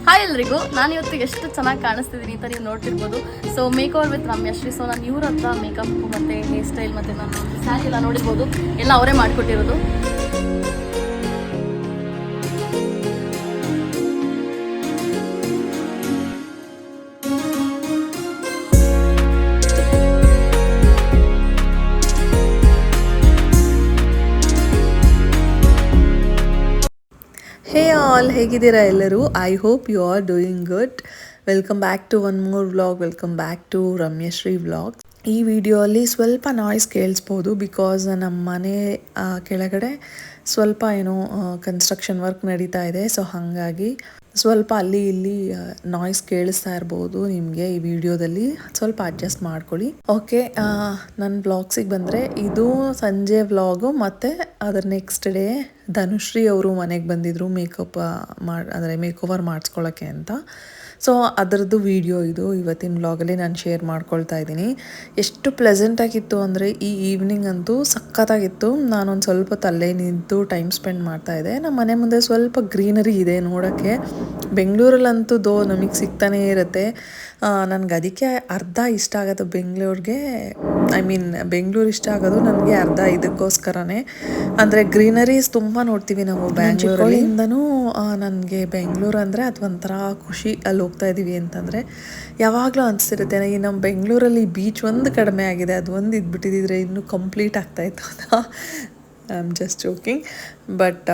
Hi ಎಲ್ರಿಗೂ, ನಾನು ಇವತ್ತು ಎಷ್ಟು ಚೆನ್ನಾಗಿ ಕಾಣಿಸ್ತಿದ್ದೀನಿ ಅಂತ ನೀವು ನೋಡ್ತಿರ್ಬೋದು. So make over with Ramyashree. So ನಾನು ಇವ್ರ ಹತ್ರ ಮೇಕಪ್ ಮತ್ತು ಹೇರ್ ಸ್ಟೈಲ್ ಮತ್ತು ನಾನು ಸ್ಯಾರಿ ಎಲ್ಲ ನೋಡಿರ್ಬೋದು, ಎಲ್ಲ ಅವರೇ ಮಾಡಿಕೊಟ್ಟಿರೋದು. ಹೇ ಆಲ್, ಹೇಗಿದ್ದೀರಾ ಎಲ್ಲರೂ? I hope you are doing good. Welcome back to one more vlog. Welcome back to Ramyashree vlog. ಈ ವಿಡಿಯೋಲಿ ಸ್ವಲ್ಪ ನಾಯ್ಸ್ ಕೇಳಿಸ್ಬೋದು, ಬಿಕಾಸ್ ನಮ್ಮ ಮನೆ ಕೆಳಗಡೆ ಸ್ವಲ್ಪ ಕನ್ಸ್ಟ್ರಕ್ಷನ್ ವರ್ಕ್ ನಡೀತಾ ಇದೆ. ಸೊ ಹಾಗಾಗಿ ಸ್ವಲ್ಪ ಅಲ್ಲಿ ಇಲ್ಲಿ ನಾಯ್ಸ್ ಕೇಳಿಸ್ತಾ ಇರ್ಬೋದು ನಿಮಗೆ. ಈ ವಿಡಿಯೋದಲ್ಲಿ ಸ್ವಲ್ಪ ಅಡ್ಜಸ್ಟ್ ಮಾಡ್ಕೊಳ್ಳಿ. ಓಕೆ, ನನ್ನ ವ್ಲಾಗ್ಸಿಗೆ ಬಂದರೆ ಇದು ಸಂಜೆ ವ್ಲಾಗು. ಮತ್ತು ಅದರ ನೆಕ್ಸ್ಟ್ ಡೇ ಧನುಶ್ರೀ ಅವರು ಮನೆಗೆ ಬಂದಿದ್ರು ಮೇಕಪ್ ಅಂದರೆ ಮೇಕ್ ಓವರ್ ಮಾಡಿಸ್ಕೊಳ್ಳೋಕ್ಕೆ ಅಂತ. ಸೊ ಅದರದ್ದು ವಿಡಿಯೋ ಇದು ಇವತ್ತಿನ ವ್ಲಾಗಲ್ಲಿ ನಾನು ಶೇರ್ ಮಾಡ್ಕೊಳ್ತಾ ಇದ್ದೀನಿ. ಎಷ್ಟು ಪ್ಲೆಸೆಂಟಾಗಿತ್ತು ಅಂದರೆ ಈ ಈವ್ನಿಂಗ್ ಅಂತೂ ಸಖತ್ತಾಗಿತ್ತು. ನಾನೊಂದು ಸ್ವಲ್ಪ ತಲ್ಲೇ ನಿಂತು ಟೈಮ್ ಸ್ಪೆಂಡ್ ಮಾಡ್ತಾಯಿದ್ದೆ. ನಮ್ಮ ಮನೆ ಮುಂದೆ ಸ್ವಲ್ಪ ಗ್ರೀನರಿ ಇದೆ ನೋಡೋಕ್ಕೆ. ಬೆಂಗಳೂರಲ್ಲಂತೂ ನಮಗೆ ಸಿಗ್ತಾನೇ ಇರುತ್ತೆ. ನನಗೆ ಅದಕ್ಕೆ ಅರ್ಧ ಇಷ್ಟ ಆಗೋದು ಬೆಂಗಳೂರಿಗೆ. ಬೆಂಗಳೂರು ಇಷ್ಟ ಆಗೋದು ನನಗೆ ಅರ್ಧ ಇದಕ್ಕೋಸ್ಕರನೇ. ಅಂದರೆ ಗ್ರೀನರೀಸ್ ತುಂಬ ನೋಡ್ತೀವಿ ನಾವು ಬ್ಯಾಂಗ್ಳೂರಲ್ಲಿಂದನೂ. ನನಗೆ ಬೆಂಗಳೂರು ಅಂದರೆ ಅದು ಒಂಥರ ಖುಷಿ. ಅಲ್ಲಿ ಹೋಗ್ತಾ ಇದ್ದೀವಿ ಅಂತಂದರೆ ಯಾವಾಗಲೂ ಅನಿಸ್ತಿರುತ್ತೆ, ಈ ನಮ್ಮ ಬೆಂಗಳೂರಲ್ಲಿ ಬೀಚ್ ಒಂದು ಕಡಿಮೆ ಆಗಿದೆ, ಅದು ಒಂದು ಇದ್ಬಿಟ್ಟಿದ್ರೆ ಇನ್ನೂ ಕಂಪ್ಲೀಟ್ ಆಗ್ತಾಯಿತ್ತು ಅಂತ. I am just joking. But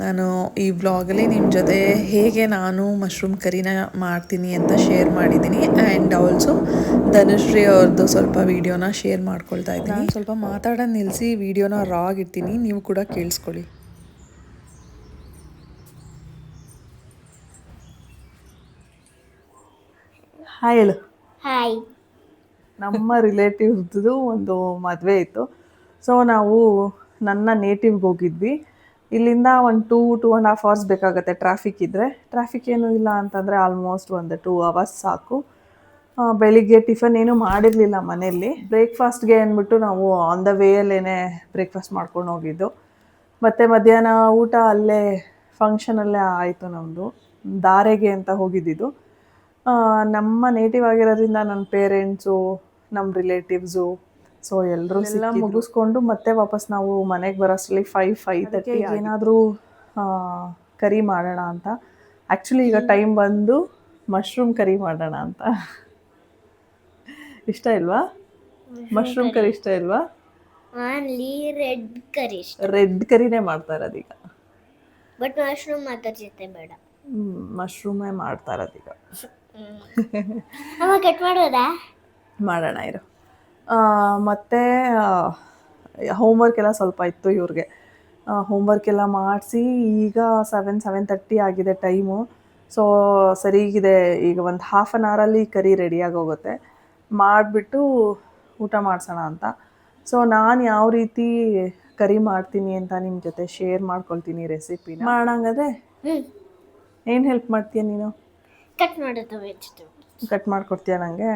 ನಾನು ಈ ವ್ಲಾಗಲ್ಲಿ ನಿಮ್ಮ ಜೊತೆ ಹೇಗೆ ನಾನು ಮಶ್ರೂಮ್ ಕರಿನ ಮಾಡ್ತೀನಿ ಅಂತ ಶೇರ್ ಮಾಡಿದ್ದೀನಿ. ಆ್ಯಂಡ್ ಆಲ್ಸೋ ಧನುಶ್ರೀ ಅವ್ರದ್ದು ಸ್ವಲ್ಪ ವೀಡಿಯೋನ ಶೇರ್ ಮಾಡ್ಕೊಳ್ತಾ ಇದ್ದೀನಿ. ನಾನು ಸ್ವಲ್ಪ ಮಾತಾಡೋದು ನಿಲ್ಲಿಸಿ ವೀಡಿಯೋನ ರಾ ಆಗಿರ್ತೀನಿ, ನೀವು ಕೂಡ ಕೇಳಿಸ್ಕೊಳ್ಳಿ. ಹಾಯ್ ಹೇಳು. ಹಾಯ್. ನಮ್ಮ ರಿಲೇಟಿವ್ದು ಒಂದು ಮದುವೆ ಇತ್ತು. ಸೊ ನಾವು ನನ್ನ ನೇಟಿವ್ಗೆ ಹೋಗಿದ್ವಿ. ಇಲ್ಲಿಂದ ಒಂದು 2.5 hours ಬೇಕಾಗುತ್ತೆ ಟ್ರಾಫಿಕ್ ಇದ್ದರೆ. ಟ್ರಾಫಿಕ್ ಏನೂ ಇಲ್ಲ ಅಂತಂದರೆ ಆಲ್ಮೋಸ್ಟ್ ಒಂದು 2 hours ಸಾಕು. ಬೆಳಿಗ್ಗೆ ಟಿಫನ್ ಏನೂ ಮಾಡಿರಲಿಲ್ಲ ಮನೆಯಲ್ಲಿ. ಬ್ರೇಕ್ಫಾಸ್ಟ್ಗೆ ಅಂದ್ಬಿಟ್ಟು ನಾವು ಆನ್ ದ ವೇಯಲ್ಲೇ ಬ್ರೇಕ್ಫಾಸ್ಟ್ ಮಾಡ್ಕೊಂಡು ಹೋಗಿದ್ದು. ಮತ್ತು ಮಧ್ಯಾಹ್ನ ಊಟ ಅಲ್ಲೇ ಫಂಕ್ಷನಲ್ಲೇ ಆಯಿತು. ನಮ್ಮದು ಧಾರೆಗೆ ಅಂತ ಹೋಗಿದ್ದಿದ್ದು. ನಮ್ಮ ನೇಟಿವ್ ಆಗಿರೋದ್ರಿಂದ ನನ್ನ ಪೇರೆಂಟ್ಸು, ನಮ್ಮ ರಿಲೇಟಿವ್ಸು, ಸೊ ಎಲ್ಲರೂ ಎಲ್ಲ ಮುಗಿಸ್ಕೊಂಡು ಮತ್ತೆ ವಾಪಸ್ ನಾವು ಮನೆಗೆ ಬರೋಷ್ಟರಲ್ಲಿ 5:30 ಏನಾದರೂ ಕರಿ ಮಾಡೋಣ ಅಂತ. ಆ್ಯಕ್ಚುಲಿ ಈಗ ಟೈಮ್ ಬಂದು ಮಶ್ರೂಮ್ ಕರಿ ಮಾಡೋಣ ಅಂತ. ಇಷ್ಟ ಇಲ್ವಾ ಮಶ್ರೂಮ್ ಕರಿ? ಇಷ್ಟ ಇಲ್ವಾ? ರೆಡ್ ಕರಿನೇ ಮಾಡ್ತಾ ಇರೋದೀಗ. ಬಟ್ ಮಶ್ರೂಮ್ ಅದರ ಜೊತೆ ಬೇಡ. ಮಶ್ರೂಮೇ ಮಾಡ್ತಾ ಇರೋದೀಗ. ಕಟ್ ಮಾಡೋದಾ? ಮಾಡೋಣ ಇರು. ಮತ್ತು ಹೋಮ್ವರ್ಕ್ ಎಲ್ಲ ಸ್ವಲ್ಪ ಇತ್ತು ಇವ್ರಿಗೆ. ಹೋಮ್ವರ್ಕ್ ಎಲ್ಲ ಮಾಡಿಸಿ ಈಗ 7:30 ಆಗಿದೆ ಟೈಮು. ಸೊ ಸರಿಗಿದೆ, ಈಗ ಒಂದು 1/2 hour ಕರಿ ರೆಡಿಯಾಗಿ ಹೋಗುತ್ತೆ. ಮಾಡಿಬಿಟ್ಟು ಊಟ ಮಾಡಿಸೋಣ ಅಂತ. ಸೊ ನಾನು ಯಾವ ರೀತಿ ಕರಿ ಮಾಡ್ತೀನಿ ಅಂತ ನಿಮ್ಮ ಜೊತೆ ಶೇರ್ ಮಾಡ್ಕೊಳ್ತೀನಿ ರೆಸಿಪಿನ. ಮಾಡೋಣ ಹಂಗಾದ್ರೆ. ಏನು ಹೆಲ್ಪ್ ಮಾಡ್ತೀಯ ನೀನು? ಕಟ್ ಮಾಡೋದು ವೆಜಿಟೇಬಲ್ ಕಟ್ ಮಾಡಿಕೊಡ್ತೀಯ ನನಗೆ?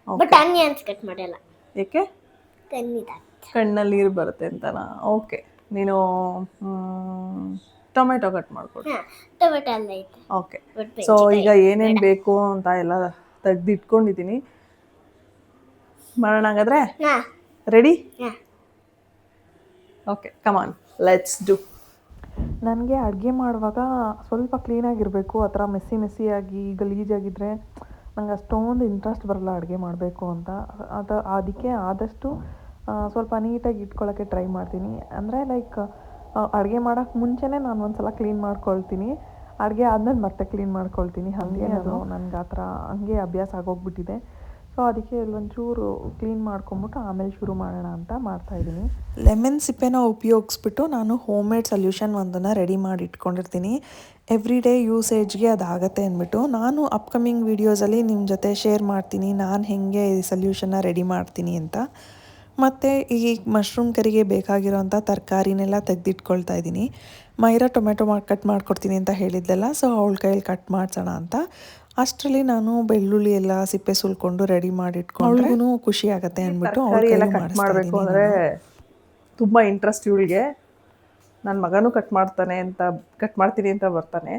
ಬಟ್ ಆನಿಯನ್ಸ್ ಕಟ್ ಮಾಡಲ್ಲ. ಏಕೆ? ಕಣ್ಣಲ್ಲಿ ನೀರು ಬರುತ್ತೆ ಅಂತನಾ? ಓಕೆ, ನೀನು ಟೊಮೆಟೊ ಕಟ್ ಮಾಡಿಕೊಡು. ಟೊಮೆಟೊ ಎಲ್ಲ ಐತೆ. ಓಕೆ, ಸೊ ಈಗ ಏನೇನು ಬೇಕು ಅಂತ ಎಲ್ಲ ತೆಗೆದಿಟ್ಕೊಂಡಿದ್ದೀನಿ. ಮಾಡೋಣ ಹಾಗಾದ್ರೆ. Ready? Okay, come on, let's do. ನನಗೆ ಅಡುಗೆ ಮಾಡುವಾಗ ಸ್ವಲ್ಪ ಕ್ಲೀನಾಗಿರಬೇಕು. ಆ ಥರ ಮೆಸ್ಸಿಯಾಗಿ ಗಲೀಜಾಗಿದ್ದರೆ ನಂಗೆ ಅಷ್ಟೊಂದು ಇಂಟ್ರೆಸ್ಟ್ ಬರಲ್ಲ ಅಡುಗೆ ಮಾಡಬೇಕು ಅಂತ. ಅದಕ್ಕೆ ಆದಷ್ಟು ಸ್ವಲ್ಪ ನೀಟಾಗಿ ಇಟ್ಕೊಳ್ಳೋಕ್ಕೆ ಟ್ರೈ ಮಾಡ್ತೀನಿ. ಅಂದರೆ ಲೈಕ್ ಅಡುಗೆ ಮಾಡೋಕ್ಕೆ ಮುಂಚೆನೇ ನಾನು ಒಂದು ಸಲ ಕ್ಲೀನ್ ಮಾಡ್ಕೊಳ್ತೀನಿ, ಅಡುಗೆ ಆದಮೇಲೆ ಮತ್ತೆ ಕ್ಲೀನ್ ಮಾಡ್ಕೊಳ್ತೀನಿ. ಹಾಗೆ ಅದು ನನಗೆ ಆ ಥರ ಹಂಗೆ ಅಭ್ಯಾಸ ಆಗೋಗ್ಬಿಟ್ಟಿದೆ. ಸೊ ಅದಕ್ಕೆ ಒಂಚೂರು ಕ್ಲೀನ್ ಮಾಡ್ಕೊಂಬಿಟ್ಟು ಆಮೇಲೆ ಶುರು ಮಾಡೋಣ ಅಂತ ಮಾಡ್ತಾಯಿದ್ದೀನಿ. ಲೆಮನ್ ಸಿಪ್ಪೆನ ಉಪಯೋಗಿಸ್ಬಿಟ್ಟು ನಾನು ಹೋಮ್ ಮೇಡ್ ಸೊಲ್ಯೂಷನ್ ಒಂದನ್ನು ರೆಡಿ ಮಾಡಿ ಇಟ್ಕೊಂಡಿರ್ತೀನಿ. ಎವ್ರಿ ಡೇ ಯೂಸೇಜ್ಗೆ ಅದಾಗತ್ತೆ ಅಂದ್ಬಿಟ್ಟು ನಾನು ಅಪ್ಕಮಿಂಗ್ ವೀಡಿಯೋಸಲ್ಲಿ ನಿಮ್ಮ ಜೊತೆ ಶೇರ್ ಮಾಡ್ತೀನಿ ನಾನು ಹೇಗೆ ಈ ಸೊಲ್ಯೂಷನ್ನ ರೆಡಿ ಮಾಡ್ತೀನಿ ಅಂತ. ಮತ್ತು ಈ ಮಶ್ರೂಮ್ ಕರಿಗೆ ಬೇಕಾಗಿರೋಂಥ ತರಕಾರಿನೆಲ್ಲ ತೆಗೆದಿಟ್ಕೊಳ್ತಾ ಇದ್ದೀನಿ. ಮೈರಾ ಟೊಮೆಟೊ ಕಟ್ ಮಾಡ್ಕೊಡ್ತೀನಿ ಅಂತ ಹೇಳಿದ್ದೆಲ್ಲ, ಸೊ ಅವಳ ಕೈಯಲ್ಲಿ ಕಟ್ ಮಾಡಿಸೋಣ ಅಂತ. ಅಷ್ಟರಲ್ಲಿ ನಾನು ಬೆಳ್ಳುಳ್ಳಿ ಎಲ್ಲ ಸಿಪ್ಪೆ ಸುಲ್ಕೊಂಡು ರೆಡಿ ಮಾಡಿ ಇಟ್ಕೊಂಡ್ರೂ ಖುಷಿ ಆಗುತ್ತೆ ಅಂದ್ಬಿಟ್ಟು ತರಕಾರಿ ಎಲ್ಲ ಕಟ್ ಮಾಡಬೇಕು ಅಂದರೆ ತುಂಬ ಇಂಟ್ರೆಸ್ಟ್ ಇವಳಿಗೆ. ನನ್ನ ಮಗನೂ ಕಟ್ ಮಾಡ್ತೀನಿ ಅಂತ ಬರ್ತಾನೆ.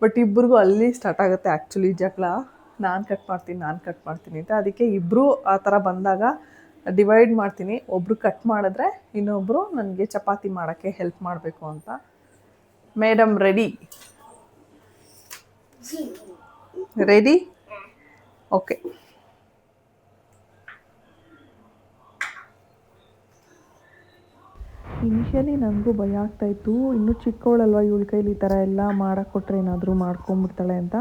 ಬಟ್ ಇಬ್ಬರಿಗೂ ಅಲ್ಲಿ ಸ್ಟಾರ್ಟ್ ಆಗುತ್ತೆ ಆ್ಯಕ್ಚುಲಿ ಜಗಳ. ನಾನು ಕಟ್ ಮಾಡ್ತೀನಿ ಅಂತ. ಅದಕ್ಕೆ ಇಬ್ಬರು ಆ ಥರ ಬಂದಾಗ ಡಿವೈಡ್ ಮಾಡ್ತೀನಿ. ಒಬ್ಬರು ಕಟ್ ಮಾಡಿದ್ರೆ ಇನ್ನೊಬ್ಬರು ನನಗೆ ಚಪಾತಿ ಮಾಡೋಕ್ಕೆ ಹೆಲ್ಪ್ ಮಾಡಬೇಕು ಅಂತ. Madam ready okay. ಇನಿಷಿಯಲಿ ನನಗೂ ಭಯ ಆಗ್ತಾಯಿತ್ತು, ಇನ್ನೂ ಚಿಕ್ಕವಳಲ್ವ, ಇವಳ ಕೈಲಿ ಈ ಥರ ಎಲ್ಲ ಮಾಡೋಕ್ಕೊಟ್ರೆ ಏನಾದರೂ ಮಾಡ್ಕೊಂಬಿಡ್ತಾಳೆ ಅಂತ.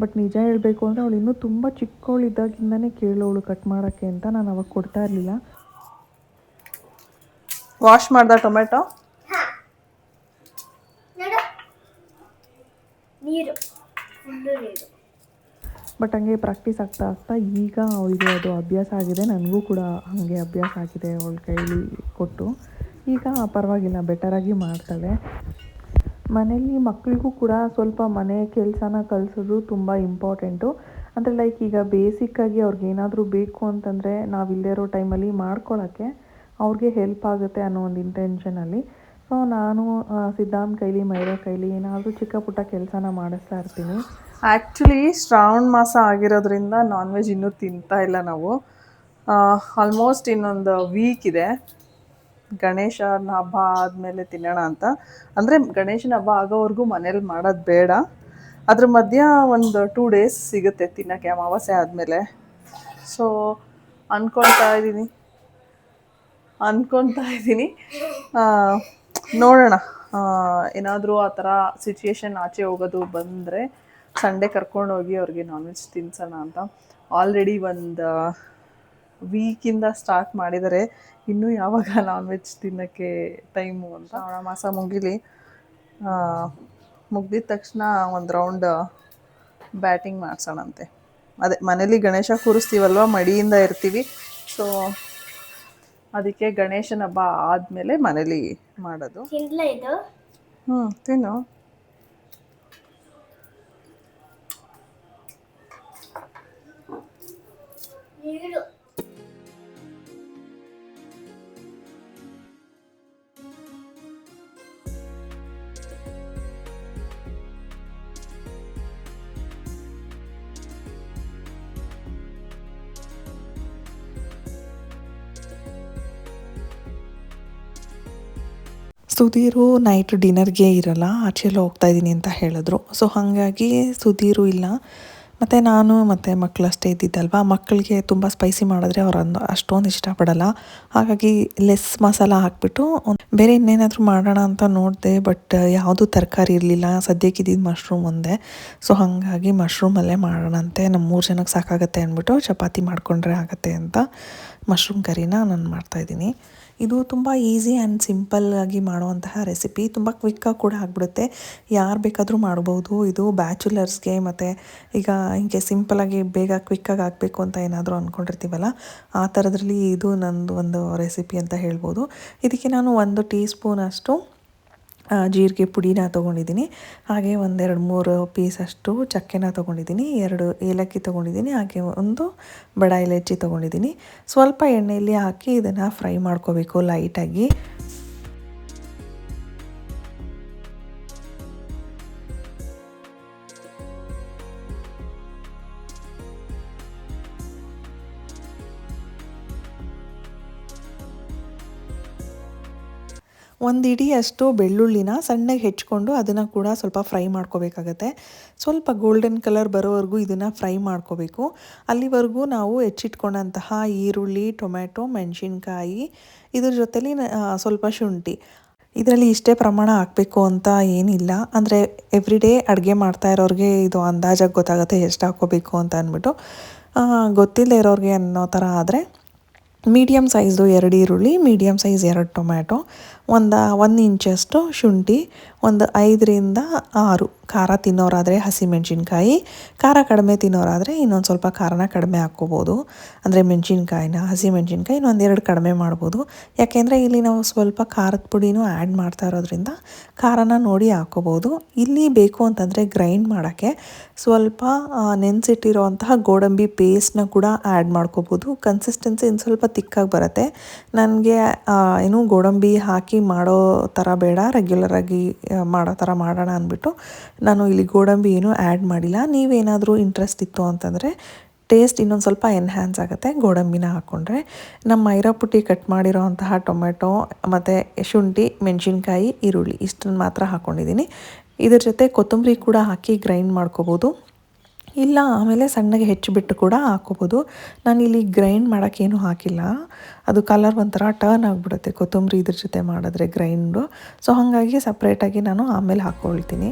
ಬಟ್ ನಿಜ ಹೇಳಬೇಕು ಅಂದರೆ ಅವಳು ಇನ್ನೂ ತುಂಬ ಚಿಕ್ಕವಳಿದ್ದಾಗಿಂದನೇ ಕೇಳೋಳು ಕಟ್ ಮಾಡೋಕ್ಕೆ ಅಂತ. ನಾನು ಅವಾಗ ಕೊಡ್ತಾ ಇರಲಿಲ್ಲ. ವಾಶ್ ಮಾಡ್ದ ಟೊಮೆಟೊ? ಬಟ್ ಹಂಗೆ ಪ್ರಾಕ್ಟೀಸ್ ಆಗ್ತಾ ಈಗ ಅವಳಿಗೆ ಅದು ಅಭ್ಯಾಸ ಆಗಿದೆ. ನನಗೂ ಕೂಡ ಹಾಗೆ ಅಭ್ಯಾಸ ಆಗಿದೆ ಅವಳ ಕೈಲಿ ಕೊಟ್ಟು. ಈಗ ಪರವಾಗಿಲ್ಲ, ಬೆಟರಾಗಿ ಮಾಡ್ತಾಳೆ. ಮನೇಲಿ ಮಕ್ಕಳಿಗೂ ಕೂಡ ಸ್ವಲ್ಪ ಮನೆ ಕೆಲಸನ ಕಲಿಸೋದು ತುಂಬ ಇಂಪಾರ್ಟೆಂಟು. ಅಂದರೆ ಲೈಕ್ ಈಗ ಬೇಸಿಕ್ಕಾಗಿ ಅವ್ರಿಗೇನಾದರೂ ಬೇಕು ಅಂತಂದರೆ ನಾವಿಲ್ಲದೇ ಇರೋ ಟೈಮಲ್ಲಿ ಮಾಡ್ಕೊಳ್ಳೋಕ್ಕೆ ಅವ್ರಿಗೆ ಹೆಲ್ಪ್ ಆಗುತ್ತೆ ಅನ್ನೋ ಒಂದು ಇಂಟೆನ್ಷನಲ್ಲಿ. ಸೊ ನಾನು ಸಿದ್ಧಾಂತ್ ಕೈಲಿ ಮೈರಾ ಕೈಲಿ ಏನಾದರೂ ಚಿಕ್ಕ ಪುಟ್ಟ ಕೆಲಸನ ಮಾಡಿಸ್ತಾ ಇರ್ತೀನಿ. ಆ್ಯಕ್ಚುಲಿ ಶ್ರಾವಣ ಮಾಸ ಆಗಿರೋದ್ರಿಂದ ನಾನ್ ವೆಜ್ ಇನ್ನೂ ತಿಂತಾ ಇಲ್ಲ ನಾವು. ಆಲ್ಮೋಸ್ಟ್ ಇನ್ನೊಂದು ವೀಕ್ ಇದೆ. ಗಣೇಶನ ಹಬ್ಬ ಆದಮೇಲೆ ತಿನ್ನೋಣ ಅಂತ. ಅಂದರೆ ಗಣೇಶನ ಹಬ್ಬ ಆಗೋವರೆಗೂ ಮನೇಲಿ ಮಾಡೋದು ಬೇಡ. ಅದ್ರ ಮಧ್ಯ ಒಂದು 2 days ಸಿಗುತ್ತೆ ತಿನ್ನೋಕ್ಕೆ, ಅಮಾವಾಸ್ಯೆ ಆದಮೇಲೆ. ಸೊ ಅಂದ್ಕೊಳ್ತಾ ಇದ್ದೀನಿ ನೋಡೋಣ. ಏನಾದರೂ ಆ ಥರ ಸಿಚುಯೇಷನ್ ಆಚೆ ಹೋಗೋದು ಬಂದರೆ ಸಂಡೇ ಕರ್ಕೊಂಡೋಗಿ ಅವ್ರಿಗೆ ನಾನ್ ವೆಜ್ ತಿನ್ಸೋಣ ಅಂತ. ಆಲ್ರೆಡಿ ಒಂದು ವೀಕಿಂದ ಸ್ಟಾರ್ಟ್ ಮಾಡಿದರೆ, ಇನ್ನೂ ಯಾವಾಗ ನಾನ್ ವೆಜ್ ತಿನ್ನೋಕ್ಕೆ ಟೈಮು ಅಂತ. ಶ್ರಾವಣ ಮಾಸ ಮುಗಿದ ತಕ್ಷಣ ಒಂದು ರೌಂಡ್ ಬ್ಯಾಟಿಂಗ್ ಮಾಡ್ಸೋಣಂತೆ. ಅದೇ ಮನೇಲಿ ಗಣೇಶ ಕೂರಿಸ್ತೀವಲ್ವ, ಮಡಿಯಿಂದ ಇರ್ತೀವಿ. ಸೊ ಅದಕ್ಕೆ ಗಣೇಶನ ಹಬ್ಬ ಆದಮೇಲೆ ಮನೇಲಿ ಮಾಡೋದು. ತಿನ್ನು. ಸುಧೀರು ನೈಟ್ ಡಿನ್ನರ್ಗೆ ಇರಲ್ಲ, ಆಚೆಲ್ಲ ಹೋಗ್ತಾಯಿದ್ದೀನಿ ಅಂತ ಹೇಳಿದ್ರು. ಸೊ ಹಾಗಾಗಿ ಸುಧೀರು ಇಲ್ಲ. ಮತ್ತು ನಾನು ಮತ್ತು ಮಕ್ಕಳಷ್ಟೇ ಇದ್ದಿದ್ದಲ್ವ. ಮಕ್ಕಳಿಗೆ ತುಂಬ ಸ್ಪೈಸಿ ಮಾಡಿದ್ರೆ ಅವ್ರು ಅಷ್ಟೊಂದು ಇಷ್ಟಪಡಲ್ಲ. ಹಾಗಾಗಿ ಲೆಸ್ ಮಸಾಲ ಹಾಕಿಬಿಟ್ಟು ಬೇರೆ ಇನ್ನೇನಾದರೂ ಮಾಡೋಣ ಅಂತ ನೋಡಿದೆ. ಬಟ್ ಯಾವುದೂ ತರಕಾರಿ ಇರಲಿಲ್ಲ. ಸದ್ಯಕ್ಕೆ ಇದ್ದಿದ್ದು ಮಶ್ರೂಮ್ ಒಂದೇ. ಸೊ ಹಾಗಾಗಿ ಮಶ್ರೂಮಲ್ಲೇ ಮಾಡೋಣಂತೆ, ನಮ್ಮ 3 ಜನಕ್ಕೆ ಸಾಕಾಗುತ್ತೆ ಅಂದ್ಬಿಟ್ಟು ಚಪಾತಿ ಮಾಡಿಕೊಂಡ್ರೆ ಆಗುತ್ತೆ ಅಂತ ಮಶ್ರೂಮ್ ಕರಿನ ನಾನು ಮಾಡ್ತಾಯಿದ್ದೀನಿ. ಇದು ತುಂಬ ಈಸಿ ಆ್ಯಂಡ್ ಸಿಂಪಲ್ಲಾಗಿ ಮಾಡುವಂತಹ ರೆಸಿಪಿ. ತುಂಬ ಕ್ವಿಕ್ಕಾಗಿ ಕೂಡ ಆಗಿಬಿಡುತ್ತೆ. ಯಾರು ಬೇಕಾದರೂ ಮಾಡ್ಬೋದು. ಇದು ಬ್ಯಾಚುಲರ್ಸ್ಗೆ ಮತ್ತು ಈಗ ಹಿಂಗೆ ಸಿಂಪಲ್ಲಾಗಿ ಬೇಗ ಕ್ವಿಕ್ಕಾಗಿ ಆಗಬೇಕು ಅಂತ ಏನಾದರೂ ಅಂದ್ಕೊಂಡಿರ್ತೀವಲ್ಲ, ಆ ಥರದ್ರಲ್ಲಿ ಇದು ನಂದು ಒಂದು ರೆಸಿಪಿ ಅಂತ ಹೇಳ್ಬೋದು. ಇದಕ್ಕೆ ನಾನು 1 ಟೀ ಸ್ಪೂನಷ್ಟು ಜೀರಿಗೆ ಪುಡಿನ ತೊಗೊಂಡಿದ್ದೀನಿ. ಹಾಗೆ 1-2-3 ಪೀಸಷ್ಟು ಚಕ್ಕೆನ ತೊಗೊಂಡಿದ್ದೀನಿ. 2 ಏಲಕ್ಕಿ ತೊಗೊಂಡಿದ್ದೀನಿ. ಹಾಗೆ 1 ಬಡ ಇಲೈಚಿ ತೊಗೊಂಡಿದ್ದೀನಿ. ಸ್ವಲ್ಪ ಎಣ್ಣೆಯಲ್ಲಿ ಹಾಕಿ ಇದನ್ನು ಫ್ರೈ ಮಾಡ್ಕೋಬೇಕು ಲೈಟಾಗಿ. ಒಂದು ಇಡಿಯಷ್ಟು ಬೆಳ್ಳುಳ್ಳಿನ ಸಣ್ಣಗೆ ಹೆಚ್ಕೊಂಡು ಅದನ್ನು ಕೂಡ ಸ್ವಲ್ಪ ಫ್ರೈ ಮಾಡ್ಕೋಬೇಕಾಗತ್ತೆ. ಸ್ವಲ್ಪ ಗೋಲ್ಡನ್ ಕಲರ್ ಬರೋವರೆಗೂ ಇದನ್ನು ಫ್ರೈ ಮಾಡ್ಕೋಬೇಕು. ಅಲ್ಲಿವರೆಗೂ ನಾವು ಹೆಚ್ಚಿಟ್ಕೊಂಡಂತಹ ಈರುಳ್ಳಿ, ಟೊಮೆಟೊ, ಮೆಣಸಿನ್ಕಾಯಿ, ಇದ್ರ ಜೊತೆಲಿ ಸ್ವಲ್ಪ ಶುಂಠಿ, ಇದರಲ್ಲಿ ಇಷ್ಟೇ ಪ್ರಮಾಣ ಹಾಕಬೇಕು ಅಂತ ಏನಿಲ್ಲ. ಅಂದರೆ ಎವ್ರಿಡೇ ಅಡುಗೆ ಮಾಡ್ತಾ ಇರೋರಿಗೆ ಇದು ಅಂದಾಜಾಗಿ ಗೊತ್ತಾಗುತ್ತೆ ಎಷ್ಟು ಹಾಕ್ಕೋಬೇಕು ಅಂತ ಅಂದ್ಬಿಟ್ಟು. ಗೊತ್ತಿಲ್ಲದೆ ಇರೋರಿಗೆ ಅನ್ನೋ ಥರ ಆದರೆ ಮೀಡಿಯಮ್ ಸೈಜ್ದು 2 ಈರುಳ್ಳಿ, ಮೀಡಿಯಮ್ ಸೈಜ್ 2 ಟೊಮ್ಯಾಟೊ, 1 ಇಂಚಷ್ಟು ಶುಂಠಿ, 5-6 ಖಾರ ತಿನ್ನೋರಾದರೆ ಹಸಿಮೆಣ್ಸಿನ್ಕಾಯಿ, ಖಾರ ಕಡಿಮೆ ತಿನ್ನೋರಾದರೆ ಇನ್ನೊಂದು ಸ್ವಲ್ಪ ಖಾರನ ಕಡಿಮೆ ಹಾಕ್ಕೋಬೋದು. ಅಂದರೆ ಮೆಣಸಿನ್ಕಾಯಿನ, ಹಸಿಮೆಣ್ಸಿನ್ಕಾಯಿ ಇನ್ನೊಂದು 2 ಕಡಿಮೆ ಮಾಡ್ಬೋದು. ಯಾಕೆಂದರೆ ಇಲ್ಲಿ ನಾವು ಸ್ವಲ್ಪ ಖಾರದ ಪುಡಿನೂ ಆ್ಯಡ್ ಮಾಡ್ತಾ ಇರೋದ್ರಿಂದ ಖಾರನ ನೋಡಿ ಹಾಕ್ಕೋಬೋದು. ಇಲ್ಲಿ ಬೇಕು ಅಂತಂದರೆ ಗ್ರೈಂಡ್ ಮಾಡೋಕ್ಕೆ ಸ್ವಲ್ಪ ನೆನೆಸಿಟ್ಟಿರೋವಂತಹ ಗೋಡಂಬಿ ಪೇಸ್ಟ್ನ ಕೂಡ ಆ್ಯಡ್ ಮಾಡ್ಕೋಬೋದು. ಕನ್ಸಿಸ್ಟೆನ್ಸಿ ಇನ್ನು ಸ್ವಲ್ಪ ತಿಕ್ಕಾಗಿ ಬರುತ್ತೆ. ನನಗೆ ಗೋಡಂಬಿ ಹಾಕಿ ಹಾಕಿ ಮಾಡೋ ಥರ ಬೇಡ, ರೆಗ್ಯುಲರಾಗಿ ಮಾಡೋ ಥರ ಮಾಡೋಣ ಅಂದ್ಬಿಟ್ಟು ನಾನು ಇಲ್ಲಿ ಗೋಡಂಬಿ ಏನೂ ಆ್ಯಡ್ ಮಾಡಿಲ್ಲ. ನೀವೇನಾದರೂ ಇಂಟ್ರೆಸ್ಟ್ ಇತ್ತು ಅಂತಂದರೆ ಟೇಸ್ಟ್ ಇನ್ನೊಂದು ಸ್ವಲ್ಪ ಎನ್ಹ್ಯಾನ್ಸ್ ಆಗುತ್ತೆ ಗೋಡಂಬಿನ ಹಾಕ್ಕೊಂಡ್ರೆ. ನಮ್ಮ ಮೈರಾ ಪುಟ್ಟಿ ಕಟ್ ಮಾಡಿರೋ ಅಂತಹ ಟೊಮೆಟೊ ಮತ್ತು ಶುಂಠಿ, ಮೆಣಸಿನ್ಕಾಯಿ, ಈರುಳ್ಳಿ ಇಷ್ಟನ್ನು ಮಾತ್ರ ಹಾಕ್ಕೊಂಡಿದ್ದೀನಿ. ಇದ್ರ ಜೊತೆ ಕೊತ್ತಂಬರಿ ಕೂಡ ಹಾಕಿ ಗ್ರೈಂಡ್ ಮಾಡ್ಕೋಬೋದು, ಇಲ್ಲ ಆಮೇಲೆ ಸಣ್ಣಗೆ ಹೆಚ್ಚಿಬಿಟ್ಟು ಕೂಡ ಹಾಕ್ಕೋಬೋದು. ನಾನಿಲ್ಲಿ ಗ್ರೈಂಡ್ ಮಾಡೋಕ್ಕೇನು ಹಾಕಿಲ್ಲ, ಅದು ಕಲರ್ ಒಂಥರ ಟರ್ನ್ ಆಗಿಬಿಡುತ್ತೆ ಕೊತ್ತಂಬರಿ ಇದ್ರ ಜೊತೆ ಮಾಡಿದ್ರೆ ಗ್ರೈಂಡು. ಸೊ ಹಾಗಾಗಿ ಸಪ್ರೇಟಾಗಿ ನಾನು ಆಮೇಲೆ ಹಾಕ್ಕೊಳ್ತೀನಿ.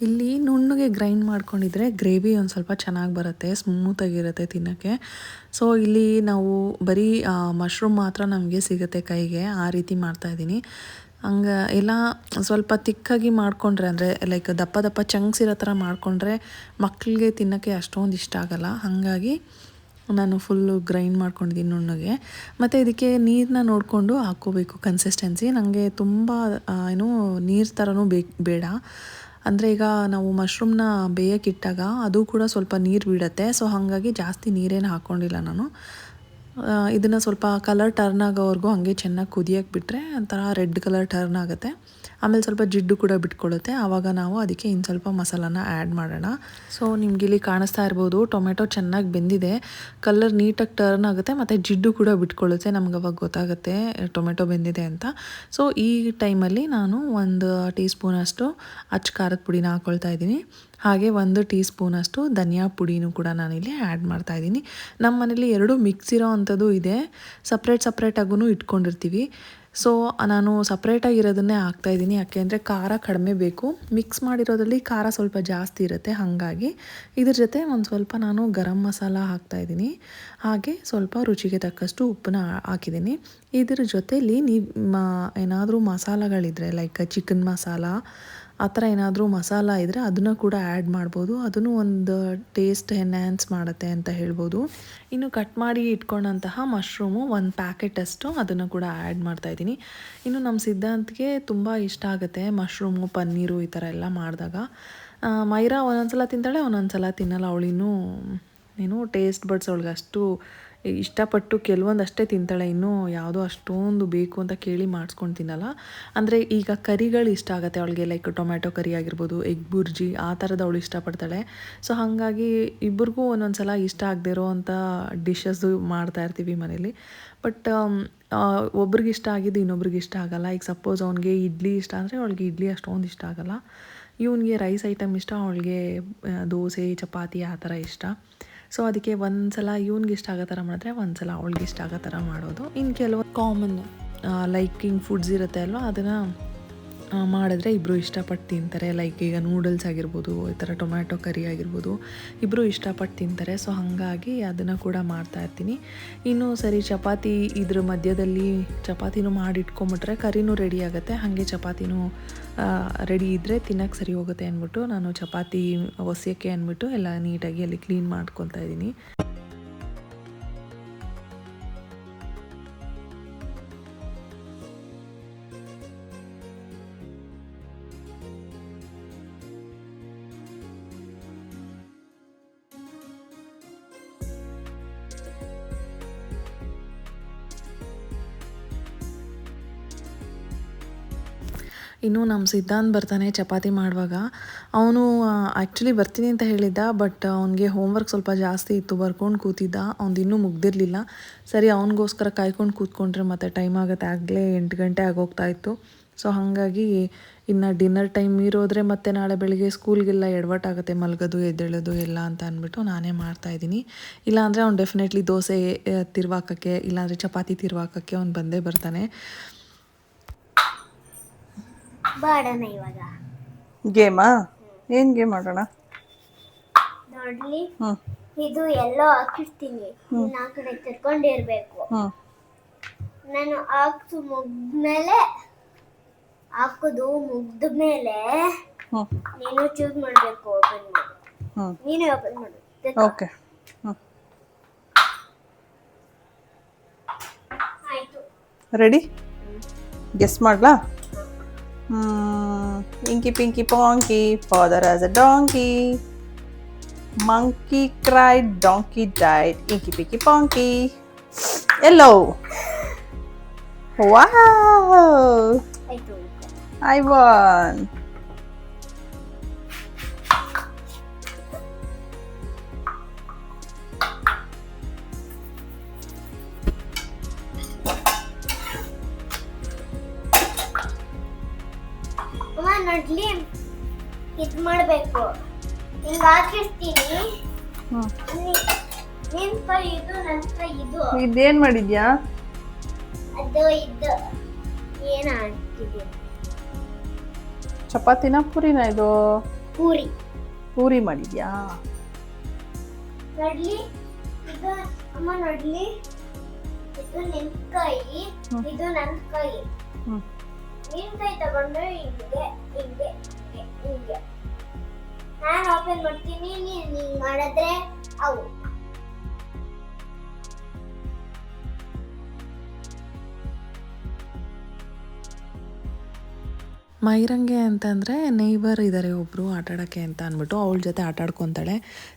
ಇಲ್ಲಿ ನುಣ್ಣಗೆ ಗ್ರೈಂಡ್ ಮಾಡ್ಕೊಂಡಿದ್ರೆ ಗ್ರೇವಿ ಒಂದು ಸ್ವಲ್ಪ ಚೆನ್ನಾಗಿ ಬರುತ್ತೆ, ಸ್ಮೂತಾಗಿರುತ್ತೆ ತಿನ್ನೋಕ್ಕೆ. ಸೊ ಇಲ್ಲಿ ನಾವು ಬರೀ ಮಶ್ರೂಮ್ ಮಾತ್ರ ನಮಗೆ ಸಿಗುತ್ತೆ ಕೈಗೆ, ಆ ರೀತಿ ಮಾಡ್ತಾಯಿದ್ದೀನಿ. ಹಂಗೆ ಎಲ್ಲ ಸ್ವಲ್ಪ ತಿಕ್ಕಾಗಿ ಮಾಡಿಕೊಂಡ್ರೆ, ಅಂದರೆ ಲೈಕ್ ದಪ್ಪ ದಪ್ಪ ಚಂಕ್ಸ್ ಇರೋ ಥರ ಮಾಡಿಕೊಂಡ್ರೆ ಮಕ್ಕಳಿಗೆ ತಿನ್ನೋಕ್ಕೆ ಅಷ್ಟೊಂದು ಇಷ್ಟ ಆಗೋಲ್ಲ. ಹಾಗಾಗಿ ನಾನು ಫುಲ್ಲು ಗ್ರೈಂಡ್ ಮಾಡ್ಕೊಂಡಿದ್ದೀನಿ ನುಣ್ಣಗೆ. ಮತ್ತು ಇದಕ್ಕೆ ನೀರನ್ನ ನೋಡಿಕೊಂಡು ಹಾಕ್ಕೋಬೇಕು ಕನ್ಸಿಸ್ಟೆನ್ಸಿ. ನನಗೆ ತುಂಬ ನೀರು ಥರನೂ ಬೇಡ. ಅಂದರೆ ಈಗ ನಾವು ಮಶ್ರೂಮ್ನ ಬೇಯಕ್ಕಿಟ್ಟಾಗ ಅದು ಕೂಡ ಸ್ವಲ್ಪ ನೀರು ಬಿಡುತ್ತೆ. ಸೊ ಹಾಗಾಗಿ ಜಾಸ್ತಿ ನೀರೇನು ಹಾಕ್ಕೊಂಡಿಲ್ಲ ನಾನು. ಇದನ್ನು ಸ್ವಲ್ಪ ಕಲರ್ ಟರ್ನ್ ಆಗೋವರೆಗೂ ಹಾಗೆ ಚೆನ್ನಾಗಿ ಕುದಿಯೋಕ್ಕೆ ಬಿಟ್ಟರೆ ಒಂಥರ ರೆಡ್ ಕಲರ್ ಟರ್ನ್ ಆಗುತ್ತೆ. ಆಮೇಲೆ ಸ್ವಲ್ಪ ಜಿಡ್ಡು ಕೂಡ ಬಿಟ್ಕೊಳ್ಳುತ್ತೆ. ಆವಾಗ ನಾವು ಅದಕ್ಕೆ ಇನ್ನು ಸ್ವಲ್ಪ ಮಸಾಲಾನ ಆ್ಯಡ್ ಮಾಡೋಣ. ಸೊ ನಿಮ್ಗಿಲ್ಲಿ ಕಾಣಿಸ್ತಾ ಇರ್ಬೋದು, ಟೊಮೆಟೊ ಚೆನ್ನಾಗಿ ಬೆಂದಿದೆ, ಕಲರ್ ನೀಟಾಗಿ ಟರ್ನ್ ಆಗುತ್ತೆ ಮತ್ತು ಜಿಡ್ಡು ಕೂಡ ಬಿಟ್ಕೊಳ್ಳುತ್ತೆ. ನಮ್ಗೆ ಅವಾಗ ಗೊತ್ತಾಗುತ್ತೆ ಟೊಮೆಟೊ ಬೆಂದಿದೆ ಅಂತ. ಸೊ ಈ ಟೈಮಲ್ಲಿ ನಾನು 1 ಟೀ ಸ್ಪೂನಷ್ಟು ಅಚ್ಚ ಖಾರದ ಪುಡಿನ ಹಾಕ್ಕೊಳ್ತಾ ಇದ್ದೀನಿ. ಹಾಗೆ 1 ಟೀ ಸ್ಪೂನಷ್ಟು ಧನಿಯಾ ಪುಡಿನೂ ಕೂಡ ನಾನಿಲ್ಲಿ ಆ್ಯಡ್ ಮಾಡ್ತಾಯಿದ್ದೀನಿ. ನಮ್ಮ ಮನೇಲಿ 2 ಮಿಕ್ಸ್ ಇರೋ ಅಂಥದ್ದು ಇದೆ, ಸಪ್ರೇಟಾಗೂ ಇಟ್ಕೊಂಡಿರ್ತೀವಿ. ಸೊ ನಾನು ಸಪ್ರೇಟಾಗಿರೋದನ್ನೇ ಹಾಕ್ತಾಯಿದ್ದೀನಿ. ಯಾಕೆ ಅಂದರೆ ಖಾರ ಕಡಿಮೆ ಬೇಕು, ಮಿಕ್ಸ್ ಮಾಡಿರೋದ್ರಲ್ಲಿ ಖಾರ ಸ್ವಲ್ಪ ಜಾಸ್ತಿ ಇರುತ್ತೆ. ಹಾಗಾಗಿ ಇದ್ರ ಜೊತೆ ಒಂದು ಸ್ವಲ್ಪ ನಾನು ಗರಂ ಮಸಾಲ ಹಾಕ್ತಾಯಿದ್ದೀನಿ. ಹಾಗೆ ಸ್ವಲ್ಪ ರುಚಿಗೆ ತಕ್ಕಷ್ಟು ಉಪ್ಪನ್ನ ಹಾಕಿದ್ದೀನಿ. ಇದ್ರ ಜೊತೆಲಿ ನೀವು ಏನಾದರೂ ಮಸಾಲಗಳಿದ್ರೆ ಲೈಕ್ ಚಿಕನ್ ಮಸಾಲ ಆ ಥರ ಏನಾದರೂ ಮಸಾಲ ಇದ್ದರೆ ಅದನ್ನು ಕೂಡ ಆ್ಯಡ್ ಮಾಡ್ಬೋದು. ಅದನ್ನು ಒಂದು ಟೇಸ್ಟ್ ಎನ್ಹ್ಯಾನ್ಸ್ ಮಾಡುತ್ತೆ ಅಂತ ಹೇಳ್ಬೋದು. ಇನ್ನು ಕಟ್ ಮಾಡಿ ಇಟ್ಕೊಂಡಂತಹ ಮಶ್ರೂಮು 1 ಪ್ಯಾಕೆಟಷ್ಟು ಅದನ್ನು ಕೂಡ ಆ್ಯಡ್ ಮಾಡ್ತಾಯಿದ್ದೀನಿ. ಇನ್ನು ನಮ್ಮ ಸಿದ್ಧಾಂತ್ಗೆ ತುಂಬ ಇಷ್ಟ ಆಗುತ್ತೆ ಮಶ್ರೂಮು, ಪನ್ನೀರು ಈ ಥರ ಎಲ್ಲ ಮಾಡಿದಾಗ. ಮೈರಾ ಒಂದೊಂದ್ಸಲ ತಿಂತಾಳೆ, ಒಂದೊಂದ್ಸಲ ತಿನ್ನಲ್ಲ. ಅವಳಿನ್ನೂ ಟೇಸ್ಟ್ ಬಡ್ಸ್ ಅವಳಿಗೆ ಅಷ್ಟು ಇಷ್ಟಪಟ್ಟು ಕೆಲವೊಂದಷ್ಟೇ ತಿಂತಾಳೆ. ಇನ್ನೂ ಯಾವುದೋ ಅಷ್ಟೊಂದು ಬೇಕು ಅಂತ ಕೇಳಿ ಮಾಡಿಸ್ಕೊಂಡು ತಿನ್ನಲ್ಲ. ಅಂದರೆ ಈಗ ಕರಿಗಳು ಇಷ್ಟ ಆಗುತ್ತೆ ಅವಳಿಗೆ, ಲೈಕ್ ಟೊಮ್ಯಾಟೊ ಕರಿ ಆಗಿರ್ಬೋದು, ಎಗ್ ಬುರ್ಜಿ ಆ ಥರದ್ದು ಅವಳು ಇಷ್ಟಪಡ್ತಾಳೆ. ಸೊ ಹಾಗಾಗಿ ಇಬ್ಬರಿಗೂ ಒಂದೊಂದು ಸಲ ಇಷ್ಟ ಆಗದೆ ಇರೋ ಅಂಥ ಡಿಶಸ್ಸು ಮಾಡ್ತಾಯಿರ್ತೀವಿ ಮನೇಲಿ. ಬಟ್ ಒಬ್ರಿಗೆ ಇಷ್ಟ ಆಗಿದ್ದು ಇನ್ನೊಬ್ರಿಗೆ ಇಷ್ಟ ಆಗೋಲ್ಲ. ಈಗ ಸಪೋಸ್ ಅವ್ನಿಗೆ ಇಡ್ಲಿ ಇಷ್ಟ ಅಂದರೆ ಅವಳಿಗೆ ಇಡ್ಲಿ ಅಷ್ಟೊಂದು ಇಷ್ಟ ಆಗೋಲ್ಲ. ಇವನಿಗೆ ರೈಸ್ ಐಟಮ್ ಇಷ್ಟ, ಅವಳಿಗೆ ದೋಸೆ, ಚಪಾತಿ ಆ ಥರ ಇಷ್ಟ. ಸೊ ಅದಕ್ಕೆ ಒಂದು ಸಲ ಇವ್ನಿಗೆ ಇಷ್ಟ ಆಗೋ ಥರ ಮಾಡಿದ್ರೆ ಒಂದು ಸಲ ಅವಳಿಗೆ ಇಷ್ಟ ಆಗೋ ಥರ ಮಾಡೋದು. ಇನ್ನು ಕೆಲವು ಕಾಮನ್ ಲೈಕಿಂಗ್ ಫುಡ್ಸ್ ಇರುತ್ತೆ ಅಲ್ವ, ಅದನ್ನು ಮಾಡಿದ್ರೆ ಇಬ್ಬರು ಇಷ್ಟಪಟ್ಟು ತಿಂತಾರೆ. ಲೈಕ್ ಈಗ ನೂಡಲ್ಸ್ ಆಗಿರ್ಬೋದು, ಈ ಥರ ಟೊಮ್ಯಾಟೊ ಕರಿ ಆಗಿರ್ಬೋದು, ಇಬ್ಬರು ಇಷ್ಟಪಟ್ಟು ತಿಂತಾರೆ. ಸೊ ಹಾಗಾಗಿ ಅದನ್ನು ಕೂಡ ಮಾಡ್ತಾಯಿರ್ತೀನಿ. ಇನ್ನು ಸರಿ ಚಪಾತಿ ಇದ್ರ ಮಧ್ಯದಲ್ಲಿ ಚಪಾತಿನೂ ಮಾಡಿ ಇಟ್ಕೊಂಬಿಟ್ರೆ ಕರಿನೂ ರೆಡಿ ಆಗುತ್ತೆ, ಹಾಗೆ ಚಪಾತಿನೂ ರೆಡಿ ಇದ್ದರೆ ತಿನ್ನೋಕ್ಕೆ ಸರಿ ಹೋಗುತ್ತೆ ಅಂದ್ಬಿಟ್ಟು ನಾನು ಚಪಾತಿ ಒಸೆಯೋಕ್ಕೆ ಅಂದ್ಬಿಟ್ಟು ಎಲ್ಲ ನೀಟಾಗಿ ಅಲ್ಲಿ ಕ್ಲೀನ್ ಮಾಡ್ಕೊತಾ ಇದ್ದೀನಿ. ಇನ್ನು ನಮ್ಮ ಸಿದ್ಧಾಂತ್ ಬರ್ತಾನೆ ಚಪಾತಿ ಮಾಡುವಾಗ. ಅವನು ಆ್ಯಕ್ಚುಲಿ ಬರ್ತೀನಿ ಅಂತ ಹೇಳಿದ್ದ, ಬಟ್ ಅವನಿಗೆ ಹೋಮ್ವರ್ಕ್ ಸ್ವಲ್ಪ ಜಾಸ್ತಿ ಇತ್ತು, ಬರ್ಕೊಂಡು ಕೂತಿದ್ದ. ಅವ್ನು ಇನ್ನೂ ಮುಗ್ದಿರಲಿಲ್ಲ. ಸರಿ ಅವನಿಗೋಸ್ಕರ ಕಾಯ್ಕೊಂಡು ಕೂತ್ಕೊಂಡ್ರೆ ಮತ್ತೆ ಟೈಮ್ ಆಗುತ್ತೆ, ಆಗಲೇ 8 ಗಂಟೆ ಆಗೋಗ್ತಾ ಇತ್ತು. ಸೊ ಹಾಗಾಗಿ ಇನ್ನು ಡಿನ್ನರ್ ಟೈಮ್ ಇರೋದ್ರೆ ಮತ್ತೆ ನಾಳೆ ಬೆಳಿಗ್ಗೆ ಸ್ಕೂಲ್ಗೆಲ್ಲ ಎಡವಟ್ಟಾಗುತ್ತೆ, ಮಲಗೋದು ಎದ್ದೇಳೋದು ಎಲ್ಲ ಅಂತ ಅಂದ್ಬಿಟ್ಟು ನಾನೇ ಮಾಡ್ತಾಯಿದ್ದೀನಿ. ಇಲ್ಲಾಂದರೆ ಅವ್ನು ಡೆಫಿನೆಟ್ಲಿ ದೋಸೆ ತಿರ್ವಾಕಕ್ಕೆ ಇಲ್ಲಾಂದರೆ ಚಪಾತಿ ತಿರ್ವಾಕಕ್ಕೆ ಅವ್ನು ಬಂದೇ ಬರ್ತಾನೆ. ಬಾಡೋಣ ಇವಾಗ ಗೇಮಾ? ಏನು ಗೇಮ್ ಆಡೋಣ? ನೋಡ್ಲಿ, ಇದು ಎಲ್ಲೋ ಹಾಕಿರ್ತೀನಿ, ಆ ಕಡೆ ತಿರ್ಕೊಂಡಿರ್ಬೇಕು. ನಾನು ಹಾಕ್ಸು ಮುಗ್ದ್ಮೇಲೆ ಹಾಕೋದು ಮುಗ್ದ ಮೇಲೆ ಹ್ಞೂ ನೀನು ಚೂಸ್ ಮಾಡಬೇಕು. ಓಪನ್ ಮಾಡು. ಹ್ಞೂ ನೀನೇ ಓಪನ್ ಮಾಡು. ಓಕೆ. ಹ್ಞೂ ಆಯ್ತು. ರೆಡಿ? ಗೆಸ್ ಮಾಡ್ಲಾ? Inky pinky ponky father has a donkey, monkey cried, donkey died, inky pinky ponky. ಎಲ್ಲೋ? ವಾವ್, ಆಯ್ತು. I won. ಅಮ್ಮ ನೋಡ್ಲಿ, ಇದು ಮಾಡಬೇಕು. ಹಿಂಗ ಹಾಕಿರ್ತೀನಿ. ನಿನ್ ಕೈ ಇದು, ನನ್ನ ಕೈ ಇದು. ಇದೇನ್ ಮಾಡಿದ್ಯಾ? ಅದು ಇದು ಏನ ಹಾಕಿದ್ದೀನಿ? ಚಪಾತಿನ ಪೂರಿನ? ಇದು ಪೂರಿ. ಪೂರಿ ಮಾಡಿದ್ಯಾ? ನೋಡ್ಲಿ, ಇದು ಅಮ್ಮ ನೋಡ್ಲಿ, ಇದು ನಿನ್ ಕೈ, ಇದು ನನ್ನ ಕೈ. ನಿನ್ ಕೈ ತಗೊಂಡು ಹಿಂಗೆ ಹಿಂಗೆ ಹಿಂಗೆ ಹಿಂಗೆ ನಾನು ಓಪನ್ ಮಾಡ್ತೀನಿ, ನೀನ್ ಹಿಂಗ್ ಮಾಡಿದ್ರೆ ಅವು. ಮೈರಂಗೆ ಅಂತಂದರೆ ನೇಬರ್ ಇದ್ದಾರೆ ಒಬ್ಬರು ಆಟಾಡೋಕ್ಕೆ ಅಂತ ಅಂದ್ಬಿಟ್ಟು ಅವಳ ಜೊತೆ ಆಟಾಡ್ಕೊತಾಳೆ.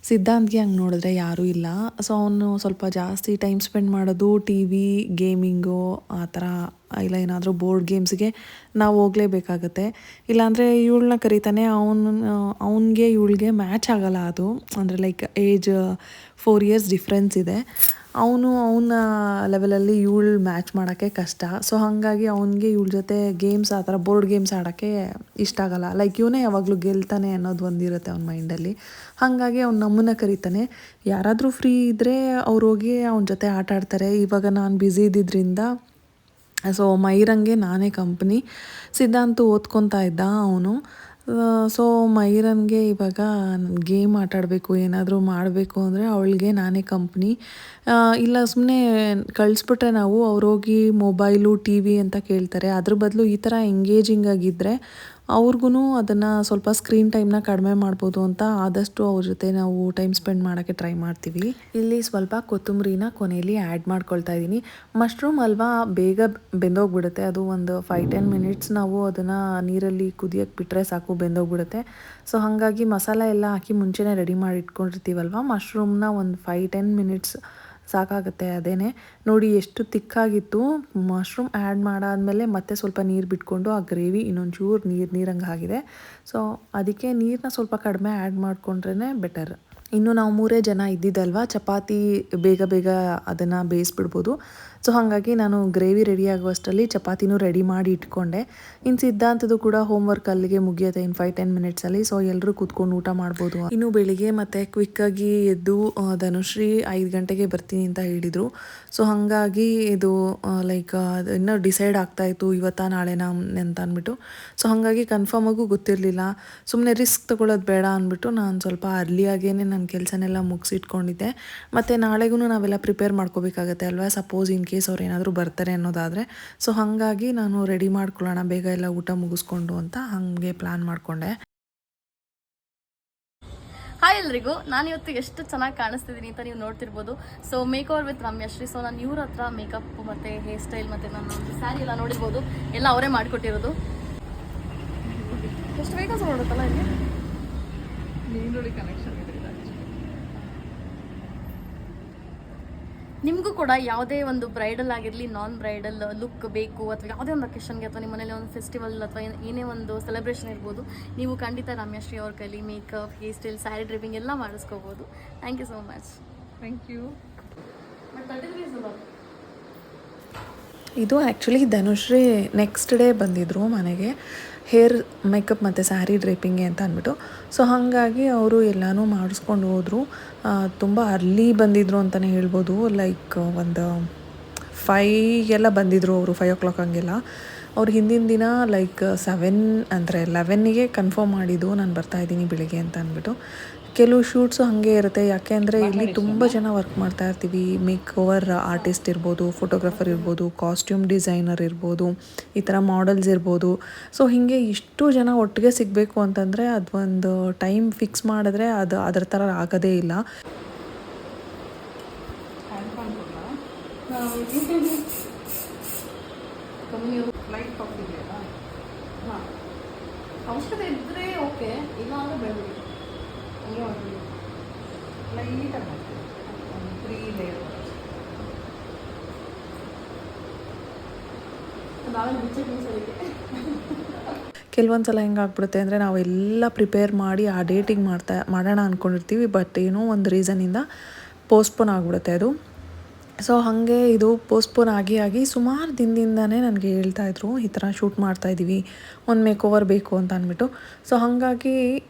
ಸಿದ್ಧಾಂತ್ಗೆ ಹಂಗೆ ನೋಡಿದ್ರೆ ಯಾರೂ ಇಲ್ಲ. ಸೊ ಅವನು ಸ್ವಲ್ಪ ಜಾಸ್ತಿ ಟೈಮ್ ಸ್ಪೆಂಡ್ ಮಾಡೋದು ಟಿ ವಿ, ಗೇಮಿಂಗು ಆ ಥರ, ಇಲ್ಲ ಏನಾದರೂ ಬೋರ್ಡ್ ಗೇಮ್ಸ್ಗೆ ನಾವು ಹೋಗಲೇಬೇಕಾಗತ್ತೆ. ಇಲ್ಲಾಂದರೆ ಇವಳನ್ನ ಕರೀತಾನೆ, ಅವನಿಗೆ ಇವಳಿಗೆ ಮ್ಯಾಚ್ ಆಗೋಲ್ಲ ಅದು. ಅಂದರೆ ಲೈಕ್ ಏಜ್ 4 years ಡಿಫ್ರೆನ್ಸ್ ಇದೆ. ಅವನ ಲೆವೆಲಲ್ಲಿ ಇವಳು ಮ್ಯಾಚ್ ಮಾಡೋಕ್ಕೆ ಕಷ್ಟ. ಸೊ ಹಾಗಾಗಿ ಅವನಿಗೆ ಇವಳ ಜೊತೆ ಗೇಮ್ಸ್, ಆ ಥರ ಬೋರ್ಡ್ ಗೇಮ್ಸ್ ಆಡೋಕ್ಕೆ ಇಷ್ಟ ಆಗೋಲ್ಲ. ಲೈಕ್ ಇವನೇ ಯಾವಾಗಲೂ ಗೆಲ್ತಾನೆ ಅನ್ನೋದು ಒಂದಿರುತ್ತೆ ಅವ್ನ ಮೈಂಡಲ್ಲಿ. ಹಾಗಾಗಿ ಅವ್ನು ನಮ್ಮನ್ನು ಕರೀತಾನೆ. ಯಾರಾದರೂ ಫ್ರೀ ಇದ್ದರೆ ಅವ್ರು ಹೋಗಿ ಅವನ ಜೊತೆ ಆಟ ಆಡ್ತಾರೆ. ಇವಾಗ ನಾನು ಬ್ಯುಸಿ ಇದ್ದಿದ್ದರಿಂದ ಸೊ ಮೈರಂಗೆ ನಾನೇ ಕಂಪ್ನಿ. ಸಿದ್ಧಾಂತು ಓದ್ಕೊತಾ ಇದ್ದ ಅವನು. ಸೊ ಮೈರನ್ಗೆ ಇವಾಗ ಗೇಮ್ ಆಟಾಡಬೇಕು, ಏನಾದರೂ ಮಾಡಬೇಕು ಅಂದರೆ ಅವಳಿಗೆ ನಾನೇ ಕಂಪ್ನಿ. ಇಲ್ಲ ಸುಮ್ಮನೆ ಕಳಿಸ್ಬಿಟ್ರೆ ನಾವು, ಅವ್ರು ಹೋಗಿ ಮೊಬೈಲು, ಟಿ ವಿ ಅಂತ ಕೇಳ್ತಾರೆ. ಅದ್ರ ಬದಲು ಈ ಥರ ಎಂಗೇಜಿಂಗ್ ಆಗಿದ್ದರೆ ಅವ್ರಿಗೂ ಅದನ್ನು ಸ್ವಲ್ಪ ಸ್ಕ್ರೀನ್ ಟೈಮ್ನ ಕಡಿಮೆ ಮಾಡ್ಬೋದು ಅಂತ ಆದಷ್ಟು ಅವ್ರ ಜೊತೆ ನಾವು ಟೈಮ್ ಸ್ಪೆಂಡ್ ಮಾಡೋಕ್ಕೆ ಟ್ರೈ ಮಾಡ್ತೀವಿ. ಇಲ್ಲಿ ಸ್ವಲ್ಪ ಕೊತ್ತಂಬರಿನ ಕೊನೆಯಲ್ಲಿ ಆ್ಯಡ್ ಮಾಡ್ಕೊಳ್ತಾ ಇದ್ದೀನಿ. ಮಶ್ರೂಮ್ ಅಲ್ವಾ, ಬೇಗ ಬೆಂದೋಗ್ಬಿಡುತ್ತೆ. ಅದು ಒಂದು 5-10 minutes ನಾವು ಅದನ್ನು ನೀರಲ್ಲಿ ಕುದಿಯೋಕ್ಕೆ ಬಿಟ್ಟರೆ ಸಾಕು, ಬೆಂದೋಗ್ಬಿಡುತ್ತೆ. ಸೊ ಹಾಗಾಗಿ ಮಸಾಲೆ ಎಲ್ಲ ಹಾಕಿ ಮುಂಚೆನೇ ರೆಡಿ ಮಾಡಿ ಇಟ್ಕೊಂಡಿರ್ತೀವಲ್ವ, ಮಶ್ರೂಮ್ನ ಒಂದು 5-10 minutes ಸಾಕಾಗುತ್ತೆ. ಅದೇನೆ ನೋಡಿ ಎಷ್ಟು ತಿಕ್ಕಾಗಿತ್ತು. ಮಶ್ರೂಮ್ ಆ್ಯಡ್ ಮಾಡಾದಮೇಲೆ ಮತ್ತೆ ಸ್ವಲ್ಪ ನೀರು ಬಿಟ್ಕೊಂಡು ಆ ಗ್ರೇವಿ ಇನ್ನೊಂಚೂರು ನೀರಂಗೆ ಆಗಿದೆ. ಸೊ ಅದಕ್ಕೆ ನೀರನ್ನ ಸ್ವಲ್ಪ ಕಡಿಮೆ ಆ್ಯಡ್ ಮಾಡಿಕೊಂಡ್ರೇ ಬೆಟರ್. ಇನ್ನು ನಾವು 3 ಜನ ಇದ್ದಿದ್ದಲ್ವ, ಚಪಾತಿ ಬೇಗ ಬೇಗ ಅದನ್ನು ಬೇಯಿಸ್ಬಿಡ್ಬೋದು. ಸೊ ಹಾಗಾಗಿ ನಾನು ಗ್ರೇವಿ ರೆಡಿ ಆಗುವಷ್ಟರಲ್ಲಿ ಚಪಾತಿನೂ ರೆಡಿ ಮಾಡಿ ಇಟ್ಕೊಂಡೆ. ಇನ್ನು ಸಿದ್ಧಾಂತದ್ದು ಕೂಡ ಹೋಮ್ವರ್ಕ್ ಅಲ್ಲಿಗೆ ಮುಗಿಯುತ್ತೆ ಇನ್ನು 5-10 minutesಲ್ಲಿ. ಸೊ ಎಲ್ಲರೂ ಕೂತ್ಕೊಂಡು ಊಟ ಮಾಡ್ಬೋದು. ಇನ್ನು ಬೆಳಿಗ್ಗೆ ಮತ್ತು ಕ್ವಿಕ್ಕಾಗಿ ಎದ್ದು ಧನುಶ್ರೀ 5 ಗಂಟೆಗೆ ಬರ್ತೀನಿ ಅಂತ ಹೇಳಿದರು. ಸೊ ಹಾಗಾಗಿ ಇದು ಲೈಕ್ ಇನ್ನೂ ಡಿಸೈಡ್ ಆಗ್ತಾಯಿತ್ತು ಇವತ್ತಾ ನಾಳೆನಾ ಅಂತ ಅಂದ್ಬಿಟ್ಟು. ಸೊ ಹಾಗಾಗಿ ಕನ್ಫರ್ಮಾಗೂ ಗೊತ್ತಿರಲಿಲ್ಲ. ಸುಮ್ಮನೆ ರಿಸ್ಕ್ ತೊಗೊಳ್ಳೋದು ಬೇಡ ಅಂದ್ಬಿಟ್ಟು ನಾನು ಸ್ವಲ್ಪ ಅರ್ಲಿಯಾಗೇ ನನ್ನ ಕೆಲಸನೆಲ್ಲ ಮುಗಿಸಿಟ್ಕೊಂಡಿದ್ದೆ. ಮತ್ತು ನಾಳೆಗೂ ನಾವೆಲ್ಲ ಪ್ರಿಪೇರ್ ಮಾಡ್ಕೋಬೇಕಾಗತ್ತೆ ಅಲ್ವಾ, ಸಪೋಸ್ ಇನ್ ಕೇಸ್ ಅವ್ರು ಏನಾದರೂ ಬರ್ತಾರೆ ಅನ್ನೋದಾದರೆ. ಸೊ ಹಾಗಾಗಿ ನಾನು ರೆಡಿ ಮಾಡ್ಕೊಳ್ಳೋಣ ಬೇಗ ಎಲ್ಲ ಊಟ ಮುಗಿಸ್ಕೊಂಡು ಅಂತ ಹಾಗೆ ಪ್ಲ್ಯಾನ್ ಮಾಡಿಕೊಂಡೆ. ಹಾಯ್ ಎಲ್ರಿಗೂ, ನಾನು ಇವತ್ತು ಎಷ್ಟು ಚೆನ್ನಾಗಿ ಕಾಣಿಸ್ತಿದ್ದೀನಿ ಅಂತ ನೀವು ನೋಡ್ತಿರ್ಬೋದು. So make over with Ramyashree. So ನಾನು ಇವ್ರ ಹತ್ರ ಮೇಕಪ್ ಮತ್ತು ಹೇರ್ ಸ್ಟೈಲ್ ಮತ್ತು ನನ್ನ ಒಂದು ಸ್ಯಾರಿ ಎಲ್ಲ ನೋಡಿರ್ಬೋದು, ಎಲ್ಲ ಅವರೇ ಮಾಡಿಕೊಟ್ಟಿರೋದು. ಎಷ್ಟು ಬೇಗ ನೋಡುತ್ತಲ್ಲ ಇಲ್ಲಿ ಕನೆಕ್ಷನ್ ಇದೆ. ನಿಮಗೂ ಕೂಡ ಯಾವುದೇ ಒಂದು ಬ್ರೈಡಲ್ ಆಗಿರಲಿ, ನಾನ್ ಬ್ರೈಡಲ್ ಲುಕ್ ಬೇಕು, ಅಥವಾ ಯಾವುದೇ ಒಂದು ಅಕೇಷನ್ಗೆ, ಅಥವಾ ನಿಮ್ಮ ಮನೇಲಿ ಒಂದು ಫೆಸ್ಟಿವಲ್ ಅಥವಾ ಏನೇ ಒಂದು ಸೆಲೆಬ್ರೇಷನ್ ಇರ್ಬೋದು, ನೀವು ಖಂಡಿತ ರಮ್ಯಶ್ರೀ ಅವ್ರ ಕೈಲಿ makeup, hair style, sari draping ಎಲ್ಲ ಮಾಡಿಸ್ಕೋಬೋದು. Thank you so much. Thank you. ಇದು ಆ್ಯಕ್ಚುಲಿ ಧನುಶ್ರೀ ನೆಕ್ಸ್ಟ್ ಡೇ ಬಂದಿದ್ದರು ಮನೆಗೆ, ಹೇರ್ ಮೇಕಪ್ ಮತ್ತು ಸ್ಯಾರಿ ಡ್ರೇಪಿಂಗ್ಗೆ ಅಂತ ಅಂದ್ಬಿಟ್ಟು. ಸೊ ಹಾಗಾಗಿ ಅವರು ಎಲ್ಲನೂ ಮಾಡಿಸ್ಕೊಂಡು ಹೋದರು. ತುಂಬ ಅರ್ಲಿ ಬಂದಿದ್ದರು ಅಂತಲೇ ಹೇಳ್ಬೋದು. ಲೈಕ್ ಒಂದು 5 ಬಂದಿದ್ದರು ಅವರು, 5 o'clock ಹಂಗೆಲ್ಲ. ಅವ್ರು ಹಿಂದಿನ ದಿನ ಲೈಕ್ 7 ಅಂದರೆ 11ಗೆ ಕನ್ಫರ್ಮ್ ಮಾಡಿದ್ದು ನಾನು ಬರ್ತಾಯಿದ್ದೀನಿ ಬೆಳಿಗ್ಗೆ ಅಂತ ಅಂದ್ಬಿಟ್ಟು. ಕೆಲವು ಶೂಟ್ಸು ಹಾಗೆ ಇರುತ್ತೆ, ಯಾಕೆ ಅಂದರೆ ಇಲ್ಲಿ ತುಂಬ ಜನ ವರ್ಕ್ ಮಾಡ್ತಾ ಇರ್ತೀವಿ. ಮೇಕ್ ಓವರ್ ಆರ್ಟಿಸ್ಟ್ ಇರ್ಬೋದು, ಫೋಟೋಗ್ರಾಫರ್ ಇರ್ಬೋದು, ಕಾಸ್ಟ್ಯೂಮ್ ಡಿಸೈನರ್ ಇರ್ಬೋದು, ಈ ಥರ ಮಾಡೆಲ್ಸ್ ಇರ್ಬೋದು. ಸೊ ಹೀಗೆ ಇಷ್ಟು ಜನ ಒಟ್ಟಿಗೆ ಸಿಗಬೇಕು ಅಂತಂದರೆ ಅದೊಂದು ಟೈಮ್ ಫಿಕ್ಸ್ ಮಾಡಿದ್ರೆ ಅದು ಅದರ ಥರ ಆಗೋದೇ ಇಲ್ಲ. ಅವಶ್ಯಕತೆ ಇದ್ದರೆ ಓಕೆ, ಇಲ್ಲ ಅಂದರೆ ಬೇಡಬಿಡಿ. ಹಂಗೆ ಮಾಡ್ಬಿಡಿ, ಲೈಟಾಗಿ ಮಾಡ್ತೀವಿ, ಒಂದು 3 ಲೇಯರ್ ನಾವೇನು ಬಿಚ್ಚಕ್ಕೆ ಮೀಸಲಿಗೆ. ಕೆಲವೊಂದು ಸಲ ಹೆಂಗಾಗ್ಬಿಡುತ್ತೆ ಅಂದರೆ ನಾವೆಲ್ಲ ಪ್ರಿಪೇರ್ ಮಾಡಿ ಆ ಡೇಟಿಗೆ ಮಾಡೋಣ ಅಂದ್ಕೊಂಡಿರ್ತೀವಿ, ಬಟ್ ಏನೋ ಒಂದು ರೀಸನಿಂದ ಪೋಸ್ಟ್ಪೋನ್ ಆಗಿಬಿಡುತ್ತೆ ಅದು. ಸೊ ಹಾಗೆ ಇದು ಪೋಸ್ಟ್ಪೋನ್ ಆಗಿ ಸುಮಾರು ದಿನದಿಂದನೇ ನನಗೆ ಹೇಳ್ತಾಯಿದ್ರು, ಈ ಥರ ಶೂಟ್ ಮಾಡ್ತಾಯಿದ್ದೀವಿ, ಒಂದು ಮೇಕ್ ಓವರ್ ಬೇಕು ಅಂತ ಅಂದ್ಬಿಟ್ಟು. ಸೊ ಹಾಗಾಗಿ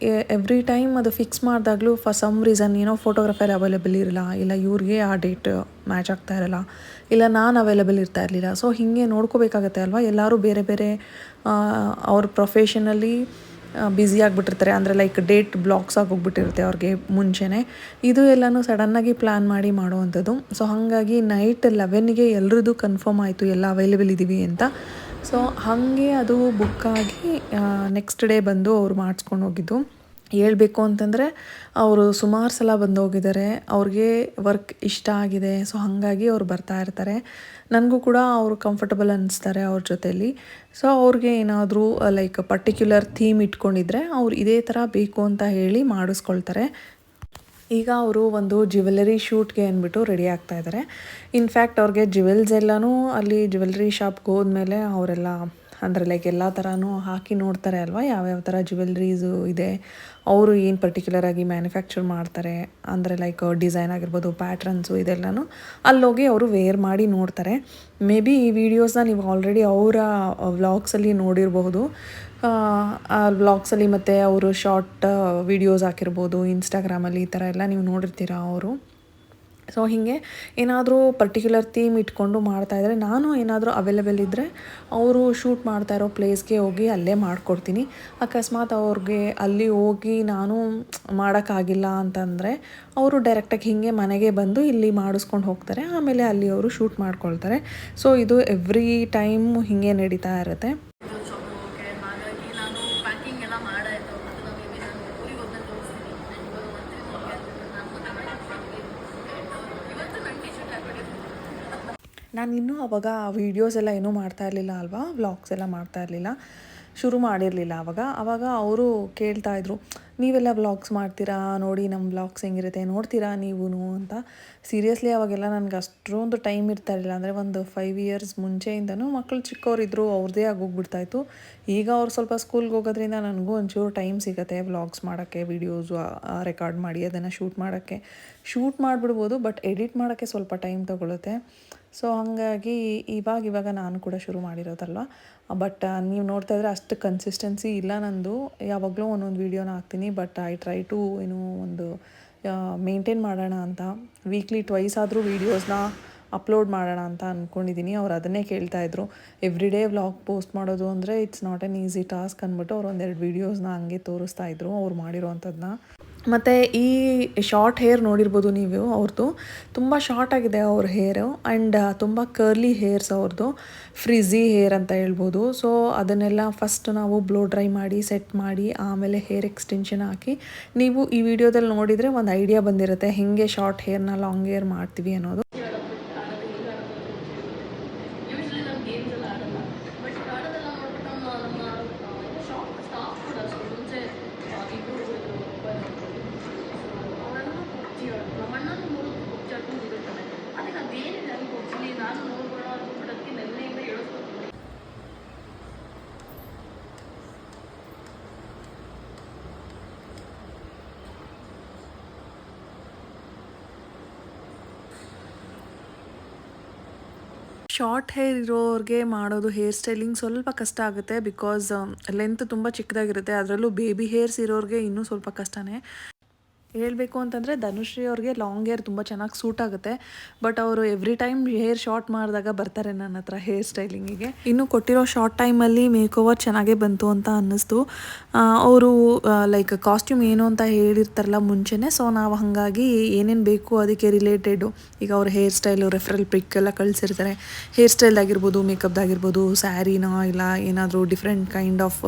ಎವ್ರಿ ಟೈಮ್ ಅದು ಫಿಕ್ಸ್ ಮಾಡಿದಾಗಲೂ ಫಾರ್ ಸಮ್ ರೀಸನ್ ಏನೋ ಫೋಟೋಗ್ರಾಫರ್ ಅವೈಲೇಬಲ್ ಇರಲ್ಲ, ಇಲ್ಲ ಇವ್ರಿಗೆ ಆ ಡೇಟ್ ಮ್ಯಾಚ್ ಆಗ್ತಾ ಇರಲ್ಲ, ಇಲ್ಲ ನಾನು ಅವೈಲೇಬಲ್ ಇರ್ತಾ ಇರಲಿಲ್ಲ. ಸೊ ಹೀಗೆ ನೋಡ್ಕೋಬೇಕಾಗತ್ತೆ ಅಲ್ವಾ. ಎಲ್ಲರೂ ಬೇರೆ ಬೇರೆ ಅವ್ರ ಪ್ರೊಫೆಷನಲ್ಲಿ ಬ್ಯುಸಿ ಆಗಿಬಿಟ್ಟಿರ್ತಾರೆ, ಅಂದರೆ ಲೈಕ್ ಡೇಟ್ ಬ್ಲಾಕ್ಸ್ ಆಗೋಗ್ಬಿಟ್ಟಿರುತ್ತೆ ಅವ್ರಿಗೆ ಮುಂಚೆನೇ. ಇದು ಎಲ್ಲನೂ ಸಡನ್ನಾಗಿ ಪ್ಲ್ಯಾನ್ ಮಾಡಿ ಮಾಡೋವಂಥದ್ದು. ಸೊ ಹಾಗಾಗಿ ನೈಟ್ 11ಗೆ ಎಲ್ರದ್ದು ಕನ್ಫರ್ಮ್ ಆಯಿತು, ಎಲ್ಲ ಅವೈಲೇಬಲ್ ಇದ್ದೀವಿ ಅಂತ. ಸೊ ಹಾಗೆ ಅದು ಬುಕ್ ಆಗಿ ನೆಕ್ಸ್ಟ್ ಡೇ ಬಂದು ಅವ್ರು ಮಾಡಿಸ್ಕೊಂಡು ಹೋಗಿದ್ದು. ಹೇಳ್ಬೇಕು ಅಂತಂದರೆ ಅವರು ಸುಮಾರು ಸಲ ಬಂದು ಹೋಗಿದ್ದಾರೆ, ಅವ್ರಿಗೆ ವರ್ಕ್ ಇಷ್ಟ ಆಗಿದೆ. ಸೊ ಹಾಗಾಗಿ ಅವ್ರು ಬರ್ತಾ ಇರ್ತಾರೆ. ನನಗೂ ಕೂಡ ಅವರು ಕಂಫರ್ಟಬಲ್ ಅನ್ನಿಸ್ತಾರೆ ಅವ್ರ ಜೊತೆಯಲ್ಲಿ. ಸೊ ಅವ್ರಿಗೆ ಏನಾದರೂ ಲೈಕ್ ಪರ್ಟಿಕ್ಯುಲರ್ ಥೀಮ್ ಇಟ್ಕೊಂಡಿದ್ರೆ ಅವ್ರು ಇದೇ ಥರ ಬೇಕು ಅಂತ ಹೇಳಿ ಮಾಡಿಸ್ಕೊಳ್ತಾರೆ. ಈಗ ಅವರು ಒಂದು ಜ್ಯುವೆಲರಿ ಶೂಟ್ಗೆ ಅಂದ್ಬಿಟ್ಟು ರೆಡಿ ಆಗ್ತಾ ಇದ್ದಾರೆ. ಇನ್ಫ್ಯಾಕ್ಟ್ ಅವ್ರಿಗೆ ಜ್ಯುವೆಲ್ಸ್ ಎಲ್ಲನೂ ಅಲ್ಲಿ ಜ್ಯುವೆಲ್ರಿ ಶಾಪ್ಗೆ ಹೋದ್ಮೇಲೆ ಅವರೆಲ್ಲ ಅಂದರೆ ಲೈಕ್ ಎಲ್ಲ ಥರನೂ ಹಾಕಿ ನೋಡ್ತಾರೆ ಅಲ್ವಾ, ಯಾವ್ಯಾವ ಥರ ಜ್ಯುವೆಲ್ರೀಸು ಇದೆ, ಅವರು ಏನು ಪರ್ಟಿಕ್ಯುಲರಾಗಿ ಮ್ಯಾನುಫ್ಯಾಕ್ಚರ್ ಮಾಡ್ತಾರೆ, ಅಂದರೆ ಲೈಕ್ ಡಿಸೈನ್ ಆಗಿರ್ಬೋದು, ಪ್ಯಾಟ್ರನ್ಸು, ಇದೆಲ್ಲನೂ ಅಲ್ಲೋಗಿ ಅವರು ವೇರ್ ಮಾಡಿ ನೋಡ್ತಾರೆ. ಮೇ ಬಿ ಈ ವಿಡಿಯೋಸ್ನ ನೀವು ಆಲ್ರೆಡಿ ಅವರ ವ್ಲಾಗ್ಸಲ್ಲಿ ನೋಡಿರಬಹುದು. ಆ ವ್ಲಾಗ್ಸಲ್ಲಿ ಮತ್ತು ಅವರು ಶಾರ್ಟ್ ವಿಡಿಯೋಸ್ ಹಾಕಿರ್ಬೋದು ಇನ್ಸ್ಟಾಗ್ರಾಮಲ್ಲಿ, ಈ ಥರ ಎಲ್ಲ ನೀವು ನೋಡಿರ್ತೀರ ಅವರು. ಸೊ ಹೀಗೆ ಏನಾದರೂ ಪರ್ಟಿಕ್ಯುಲರ್ ಥೀಮ್ ಇಟ್ಕೊಂಡು ಮಾಡ್ತಾಯಿದ್ರೆ, ನಾನು ಏನಾದರೂ ಅವೈಲೇಬಲ್ ಇದ್ದರೆ ಅವರು ಶೂಟ್ ಮಾಡ್ತಾ ಇರೋ ಪ್ಲೇಸ್ಗೆ ಹೋಗಿ ಅಲ್ಲೇ ಮಾಡಿಕೊಡ್ತೀನಿ. ಅಕಸ್ಮಾತ್ ಅವ್ರಿಗೆ ಅಲ್ಲಿ ಹೋಗಿ ನಾನು ಮಾಡೋಕ್ಕಾಗಿಲ್ಲ ಅಂತಂದರೆ ಅವರು ಡೈರೆಕ್ಟಾಗಿ ಹೀಗೆ ಮನೆಗೆ ಬಂದು ಇಲ್ಲಿ ಮಾಡಿಸ್ಕೊಂಡು ಹೋಗ್ತಾರೆ, ಆಮೇಲೆ ಅಲ್ಲಿ ಅವರು ಶೂಟ್ ಮಾಡ್ಕೊಳ್ತಾರೆ. ಸೊ ಇದು ಎವ್ರಿ ಟೈಮ್ ಹೀಗೆ ನಡೀತಾ ಇರುತ್ತೆ. ಹಾಗಾಗಿ ನಾನು ಪ್ಯಾಕಿಂಗ್ ಎಲ್ಲ ಮಾಡಾಯಿತು. ಅದನ್ನು ಮೇಬಿ ನಾನು ಊರಿಗೆ ಹೋದ್ಮೇಲೆ ತೋರಿಸ್ತೀನಿ. ಇವತ್ತು ನನ್ನ ಟೀ ಶರ್ಟ್ ಹಾಕೊಂಡಿದ್ದೀನಿ. ನಾನು ಇನ್ನೂ ಅವಾಗ ವೀಡಿಯೋಸ್ ಎಲ್ಲ ಏನೂ ಮಾಡ್ತಾ ಇರಲಿಲ್ಲ ಅಲ್ವಾ, ವ್ಲಾಗ್ಸ್ ಎಲ್ಲ ಮಾಡ್ತಾ ಇರಲಿಲ್ಲ, ಶುರು ಮಾಡಿರಲಿಲ್ಲ ಆವಾಗ ಅವರು ಕೇಳ್ತಾಯಿದ್ರು, ನೀವೆಲ್ಲ ವ್ಲಾಗ್ಸ್ ಮಾಡ್ತೀರಾ, ನೋಡಿ ನಮ್ಮ ವ್ಲಾಗ್ಸ್ ಹೆಂಗಿರುತ್ತೆ ನೋಡ್ತೀರಾ ನೀವು ಅಂತ. ಸೀರಿಯಸ್ಲಿ ಅವಾಗೆಲ್ಲ ನನಗೆ ಅಷ್ಟೊಂದು ಟೈಮ್ ಇರ್ತಾ ಇರಲಿಲ್ಲ. ಅಂದರೆ ಒಂದು 5 ಇಯರ್ಸ್ ಮುಂಚೆಯಿಂದನೂ ಮಕ್ಕಳು ಚಿಕ್ಕವರಿದ್ದರು, ಅವ್ರದ್ದೇ ಆಗೋಗ್ಬಿಡ್ತಾಯಿತ್ತು. ಈಗ ಅವ್ರು ಸ್ವಲ್ಪ ಸ್ಕೂಲ್ಗೆ ಹೋಗೋದ್ರಿಂದ ನನಗೂ ಒಂಚೂರು ಟೈಮ್ ಸಿಗುತ್ತೆ ವ್ಲಾಗ್ಸ್ ಮಾಡೋಕ್ಕೆ, ವೀಡಿಯೋಸು ರೆಕಾರ್ಡ್ ಮಾಡಿ ಅದನ್ನು ಶೂಟ್ ಮಾಡಿಬಿಡ್ಬೋದು, ಬಟ್ ಎಡಿಟ್ ಮಾಡೋಕ್ಕೆ ಸ್ವಲ್ಪ ಟೈಮ್ ತೊಗೊಳುತ್ತೆ. ಸೊ ಹಾಗಾಗಿ ಇವಾಗ ನಾನು ಕೂಡ ಶುರು ಮಾಡಿರೋದಲ್ವ. ಬಟ್ ನೀವು ನೋಡ್ತಾ ಇದ್ರೆ ಅಷ್ಟು ಕನ್ಸಿಸ್ಟೆನ್ಸಿ ಇಲ್ಲ ನಂದು. ಯಾವಾಗಲೂ ಒಂದೊಂದು ವೀಡಿಯೋನ ಹಾಕ್ತೀನಿ, ಬಟ್ ಐ ಟ್ರೈ ಟು ಒಂದು ಮೇಂಟೈನ್ ಮಾಡೋಣ ಅಂತ. ವೀಕ್ಲಿ 2 ಆದರೂ ವೀಡಿಯೋಸ್ನ ಅಪ್ಲೋಡ್ ಮಾಡೋಣ ಅಂತ ಅಂದ್ಕೊಂಡಿದ್ದೀನಿ. ಅವ್ರು ಅದನ್ನೇ ಕೇಳ್ತಾಯಿದ್ರು, ಎವ್ರಿ ಡೇ ವ್ಲಾಗ್ ಪೋಸ್ಟ್ ಮಾಡೋದು ಅಂದರೆ it's not an easy task ಅಂದ್ಬಿಟ್ಟು ಅವ್ರು 1-2 ವೀಡಿಯೋಸ್ನ ಹಂಗೆ ತೋರಿಸ್ತಾಯಿದ್ರು ಅವ್ರು ಮಾಡಿರೋವಂಥದ್ದನ್ನ. ಮತ್ತು ಈ ಶಾರ್ಟ್ ಹೇರ್ ನೋಡಿರ್ಬೋದು ನೀವು, ಅವ್ರದ್ದು ತುಂಬ ಶಾರ್ಟ್ ಆಗಿದೆ ಅವ್ರ ಹೇರು, ಆ್ಯಂಡ್ ತುಂಬ ಕರ್ಲಿ ಹೇರ್ಸ್ ಅವ್ರದ್ದು, ಫ್ರಿಝಿ ಹೇರ್ ಅಂತ ಹೇಳ್ಬೋದು. ಸೊ ಅದನ್ನೆಲ್ಲ ಫಸ್ಟ್ ನಾವು ಬ್ಲೋ ಡ್ರೈ ಮಾಡಿ ಸೆಟ್ ಮಾಡಿ ಆಮೇಲೆ ಹೇರ್ ಎಕ್ಸ್ಟೆನ್ಷನ್ ಹಾಕಿ, ನೀವು ಈ ವಿಡಿಯೋದಲ್ಲಿ ನೋಡಿದರೆ ಒಂದು ಐಡಿಯಾ ಬಂದಿರುತ್ತೆ ಹೇಗೆ ಶಾರ್ಟ್ ಹೇರ್ನ ಲಾಂಗ್ ಹೇರ್ ಮಾಡ್ತೀವಿ ಅನ್ನೋದು. ಯೂಶ್ವಲಿ ನಾನು ಗೇಮ್ಸ್ ಎಲ್ಲ ಆಡಲ್ಲ, ಬಟ್ ಆಡೋದೆಲ್ಲ ನೋಡ್ಬಿಟ್ಟು ನಮ್ಮ ಶಾಪ್ ಸ್ಟಾಫ್ ಕೂಡ ಅಷ್ಟು ಮುಂಚೆ ಇಬ್ಬರು ಅವರೆಲ್ಲ ಪಬ್ಜಿ ಆಡೋದು. ನಮ್ಮ ಅಣ್ಣನ 3 ಪಬ್ಜಿ ಆಡ್ಕೊಂಡು ಇದಿರ್ತಾನೆ. ಅದಕ್ಕೆ ಅದೇನಿದೆ ನನಗೆ ಪಬ್ಜಿಲಿ ನಾನು ನೋಡ್ಬೋಣ ಅಂದ್ಬಿಟ್ಟು ಅದಕ್ಕೆ ನೆನ್ನೆಯಿಂದ ಹೇಳಿಸ್ಕೊತೀನಿ. ಶಾರ್ಟ್ ಹೇರ್ ಇರೋರಿಗೆ ಮಾಡೋದು ಹೇರ್ ಸ್ಟೈಲಿಂಗ್ ಸ್ವಲ್ಪ ಕಷ್ಟ ಆಗುತ್ತೆ, ಬಿಕಾಸ್ ಲೆಂತ್ ತುಂಬ ಚಿಕ್ಕದಾಗಿರುತ್ತೆ. ಅದರಲ್ಲೂ ಬೇಬಿ ಹೇರ್ಸ್ ಇರೋರಿಗೆ ಇನ್ನೂ ಸ್ವಲ್ಪ ಕಷ್ಟನೇ. ಹೇಳಬೇಕು ಅಂತಂದರೆ ಧನುಶ್ರೀ ಅವ್ರಿಗೆ ಲಾಂಗ್ ಹೇರ್ ತುಂಬ ಚೆನ್ನಾಗಿ ಸೂಟ್ ಆಗುತ್ತೆ. ಬಟ್ ಅವರು ಎವ್ರಿ ಟೈಮ್ ಹೇರ್ ಶಾರ್ಟ್ ಮಾಡಿದಾಗ ಬರ್ತಾರೆ ನನ್ನ ಹತ್ರ ಹೇರ್ ಸ್ಟೈಲಿಂಗಿಗೆ. ಇನ್ನು ಕೊಟ್ಟಿರೋ ಶಾರ್ಟ್ ಟೈಮಲ್ಲಿ ಮೇಕ್ ಓವರ್ ಚೆನ್ನಾಗೇ ಬಂತು ಅಂತ ಅನ್ನಿಸ್ತು. ಅವರು ಲೈಕ್ ಕಾಸ್ಟ್ಯೂಮ್ ಏನು ಅಂತ ಹೇಳಿರ್ತಾರಲ್ಲ ಮುಂಚೆನೇ, ಸೊ ನಾವು ಹಾಗಾಗಿ ಏನೇನು ಬೇಕು ಅದಕ್ಕೆ ರಿಲೇಟೆಡು, ಈಗ ಅವ್ರ ಹೇರ್ ಸ್ಟೈಲು ರೆಫರಲ್ ಪಿಕ್ ಎಲ್ಲ ಕಳಿಸಿರ್ತಾರೆ. ಹೇರ್ ಸ್ಟೈಲ್ ಆಗಿರ್ಬೋದು, ಮೇಕಪ್ದಾಗಿರ್ಬೋದು, ಸ್ಯಾರಿನೋ ಇಲ್ಲ ಏನಾದರೂ different kind of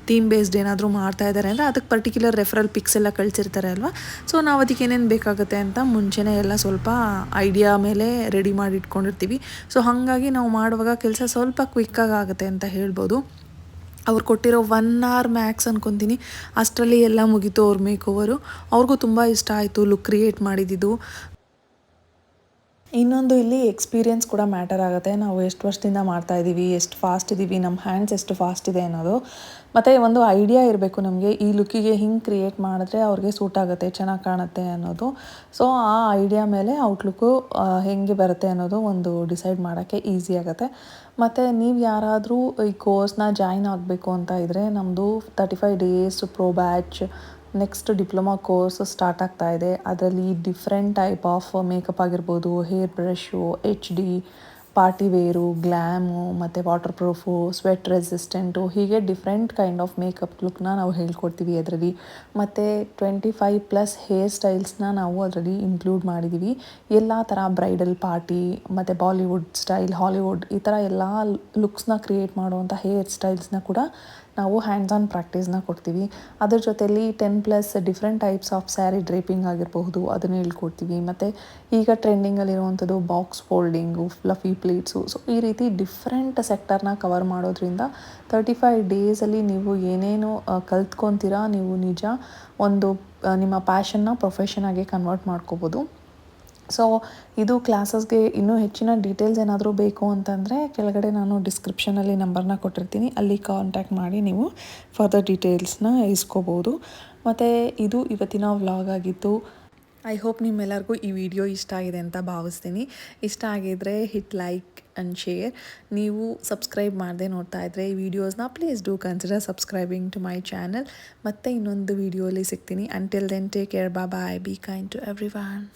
theme based ಏನಾದರೂ ಮಾಡ್ತಾ ಇದ್ದಾರೆ ಅಂದರೆ ಅದಕ್ಕೆ ಪರ್ಟಿಕ್ಯುಲರ್ ರೆಫರಲ್ ಪಿಕ್ಸ್ ಎಲ್ಲ ಕಳಿಸಿರ್ತಾರೆ ಅಲ್ವಾ. ಸೊ ನಾವು ಅದಕ್ಕೆ ಏನೇನು ಬೇಕಾಗುತ್ತೆ ಅಂತ ಮುಂಚೆನೇ ಎಲ್ಲ ಸ್ವಲ್ಪ ಐಡಿಯಾ ಮೇಲೆ ರೆಡಿ ಮಾಡಿ ಇಟ್ಕೊಂಡಿರ್ತೀವಿ. ಸೊ ಹಾಗಾಗಿ ನಾವು ಮಾಡುವಾಗ ಕೆಲಸ ಸ್ವಲ್ಪ ಕ್ವಿಕ್ಕಾಗಿ ಆಗುತ್ತೆ ಅಂತ ಹೇಳ್ಬೋದು. ಅವ್ರು ಕೊಟ್ಟಿರೋ 1 hour ಮ್ಯಾಕ್ಸ್ ಅನ್ಕೊತೀನಿ, ಅಷ್ಟರಲ್ಲಿ ಎಲ್ಲ ಮುಗೀತು ಅವ್ರ ಮೇಕ್ ಓವರು. ಅವ್ರಿಗೂ ತುಂಬ ಇಷ್ಟ ಆಯಿತು ಲುಕ್ ಕ್ರಿಯೇಟ್ ಮಾಡಿದ್ದು. ಇನ್ನೊಂದು ಇಲ್ಲಿ ಎಕ್ಸ್ಪೀರಿಯೆನ್ಸ್ ಕೂಡ ಮ್ಯಾಟರ್ ಆಗುತ್ತೆ. ನಾವು ಎಷ್ಟು ವರ್ಷದಿಂದ ಮಾಡ್ತಾಯಿದ್ದೀವಿ, ಎಷ್ಟು ಫಾಸ್ಟ್ ಇದ್ದೀವಿ, ನಮ್ಮ ಹ್ಯಾಂಡ್ಸ್ ಎಷ್ಟು ಫಾಸ್ಟ್ ಇದೆ ಅನ್ನೋದು. ಮತ್ತು ಒಂದು ಐಡಿಯಾ ಇರಬೇಕು ನಮಗೆ, ಈ ಲುಕ್ಕಿಗೆ ಹಿಂಗೆ ಕ್ರಿಯೇಟ್ ಮಾಡಿದ್ರೆ ಅವ್ರಿಗೆ ಸೂಟ್ ಆಗುತ್ತೆ, ಚೆನ್ನಾಗಿ ಕಾಣುತ್ತೆ ಅನ್ನೋದು. ಸೊ ಆ ಐಡಿಯಾ ಮೇಲೆ ಔಟ್ಲುಕ್ಕು ಹೇಗೆ ಬರುತ್ತೆ ಅನ್ನೋದು ಒಂದು ಡಿಸೈಡ್ ಮಾಡೋಕ್ಕೆ ಈಸಿ ಆಗುತ್ತೆ. ಮತ್ತು ನೀವು ಯಾರಾದರೂ ಈ ಕೋರ್ಸ್ನ ಜಾಯಿನ್ ಆಗಬೇಕು ಅಂತ ಇದ್ದರೆ, ನಮ್ಮದು 35 days pro batch next diploma course start ಆಗ್ತಾ ಇದೆ. ಅದರಲ್ಲಿ ಡಿಫ್ರೆಂಟ್ ಟೈಪ್ ಆಫ್ ಮೇಕಪ್ ಆಗಿರ್ಬೋದು, hair brush, HD, party wear, glam, ಮತ್ತು ವಾಟರ್ ಪ್ರೂಫು, ಸ್ವೆಟ್ ರೆಸಿಸ್ಟೆಂಟು, ಹೀಗೆ ಡಿಫ್ರೆಂಟ್ ಕೈಂಡ್ ಆಫ್ ಮೇಕಪ್ ಲುಕ್ನ ನಾವು ಹೇಳ್ಕೊಡ್ತೀವಿ ಅದರಲ್ಲಿ. ಮತ್ತು 25+ ಹೇರ್ ಸ್ಟೈಲ್ಸ್ನ ನಾವು ಅದರಲ್ಲಿ ಇನ್ಕ್ಲೂಡ್ ಮಾಡಿದ್ದೀವಿ. ಎಲ್ಲ ಥರ ಬ್ರೈಡಲ್ ಪಾರ್ಟಿ ಮತ್ತು ಬಾಲಿವುಡ್ ಸ್ಟೈಲ್, ಹಾಲಿವುಡ್ ಈ ಥರ ಎಲ್ಲ ಲುಕ್ಸ್ನ ಕ್ರಿಯೇಟ್ ಮಾಡುವಂಥ ಹೇರ್ ಸ್ಟೈಲ್ಸ್ನ ಕೂಡ ನಾವು ಹ್ಯಾಂಡ್ಸ್ ಆನ್ ಪ್ರಾಕ್ಟೀಸ್ನ ಕೊಡ್ತೀವಿ. ಅದ್ರ ಜೊತೆಯಲ್ಲಿ 10+ different types of sari draping ಆಗಿರಬಹುದು, ಅದನ್ನು ಹೇಳ್ಕೊಡ್ತೀವಿ. ಮತ್ತು ಈಗ ಟ್ರೆಂಡಿಂಗಲ್ಲಿರುವಂಥದ್ದು box folding, fluffy pleats, so ಈ ರೀತಿ ಡಿಫ್ರೆಂಟ್ ಸೆಕ್ಟರ್ನ ಕವರ್ ಮಾಡೋದ್ರಿಂದ 35 ಡೇಸಲ್ಲಿ ನೀವು ಏನೇನು ಕಲ್ತ್ಕೊತೀರಾ, ನೀವು ನಿಜ ಒಂದು ನಿಮ್ಮ ಪ್ಯಾಷನ್ನ ಪ್ರೊಫೆಷನಾಗಿ ಕನ್ವರ್ಟ್ ಮಾಡ್ಕೋಬೋದು. ಸೊ ಇದು ಕ್ಲಾಸಸ್ಗೆ ಇನ್ನೂ ಹೆಚ್ಚಿನ ಡೀಟೇಲ್ಸ್ ಏನಾದರೂ ಬೇಕು ಅಂತಂದರೆ ಕೆಳಗಡೆ ನಾನು ಡಿಸ್ಕ್ರಿಪ್ಷನಲ್ಲಿ ನಂಬರ್ನ ಕೊಟ್ಟಿರ್ತೀನಿ, ಅಲ್ಲಿ ಕಾಂಟ್ಯಾಕ್ಟ್ ಮಾಡಿ ನೀವು ಫರ್ದರ್ ಡೀಟೇಲ್ಸ್ನ ಇಸ್ಕೋಬೋದು. ಮತ್ತು ಇದು ಇವತ್ತಿನ ವ್ಲಾಗ್ ಆಗಿತ್ತು. ಐ ಹೋಪ್ ನಿಮ್ಮೆಲ್ಲರಿಗೂ ಈ ವಿಡಿಯೋ ಇಷ್ಟ ಆಗಿದೆ ಅಂತ ಭಾವಿಸ್ತೀನಿ. ಇಷ್ಟ ಆಗಿದ್ದರೆ ಹಿಟ್ ಲೈಕ್ ಆ್ಯಂಡ್ ಶೇರ್. ನೀವು ಸಬ್ಸ್ಕ್ರೈಬ್ ಮಾಡದೆ ನೋಡ್ತಾ ಇದ್ದರೆ ಈ ವಿಡಿಯೋಸ್ನ please do consider subscribing to my channel. ಮತ್ತೆ ಇನ್ನೊಂದು ವಿಡಿಯೋಲಿ ಸಿಗ್ತೀನಿ. Until then take care, bye, be kind to every one.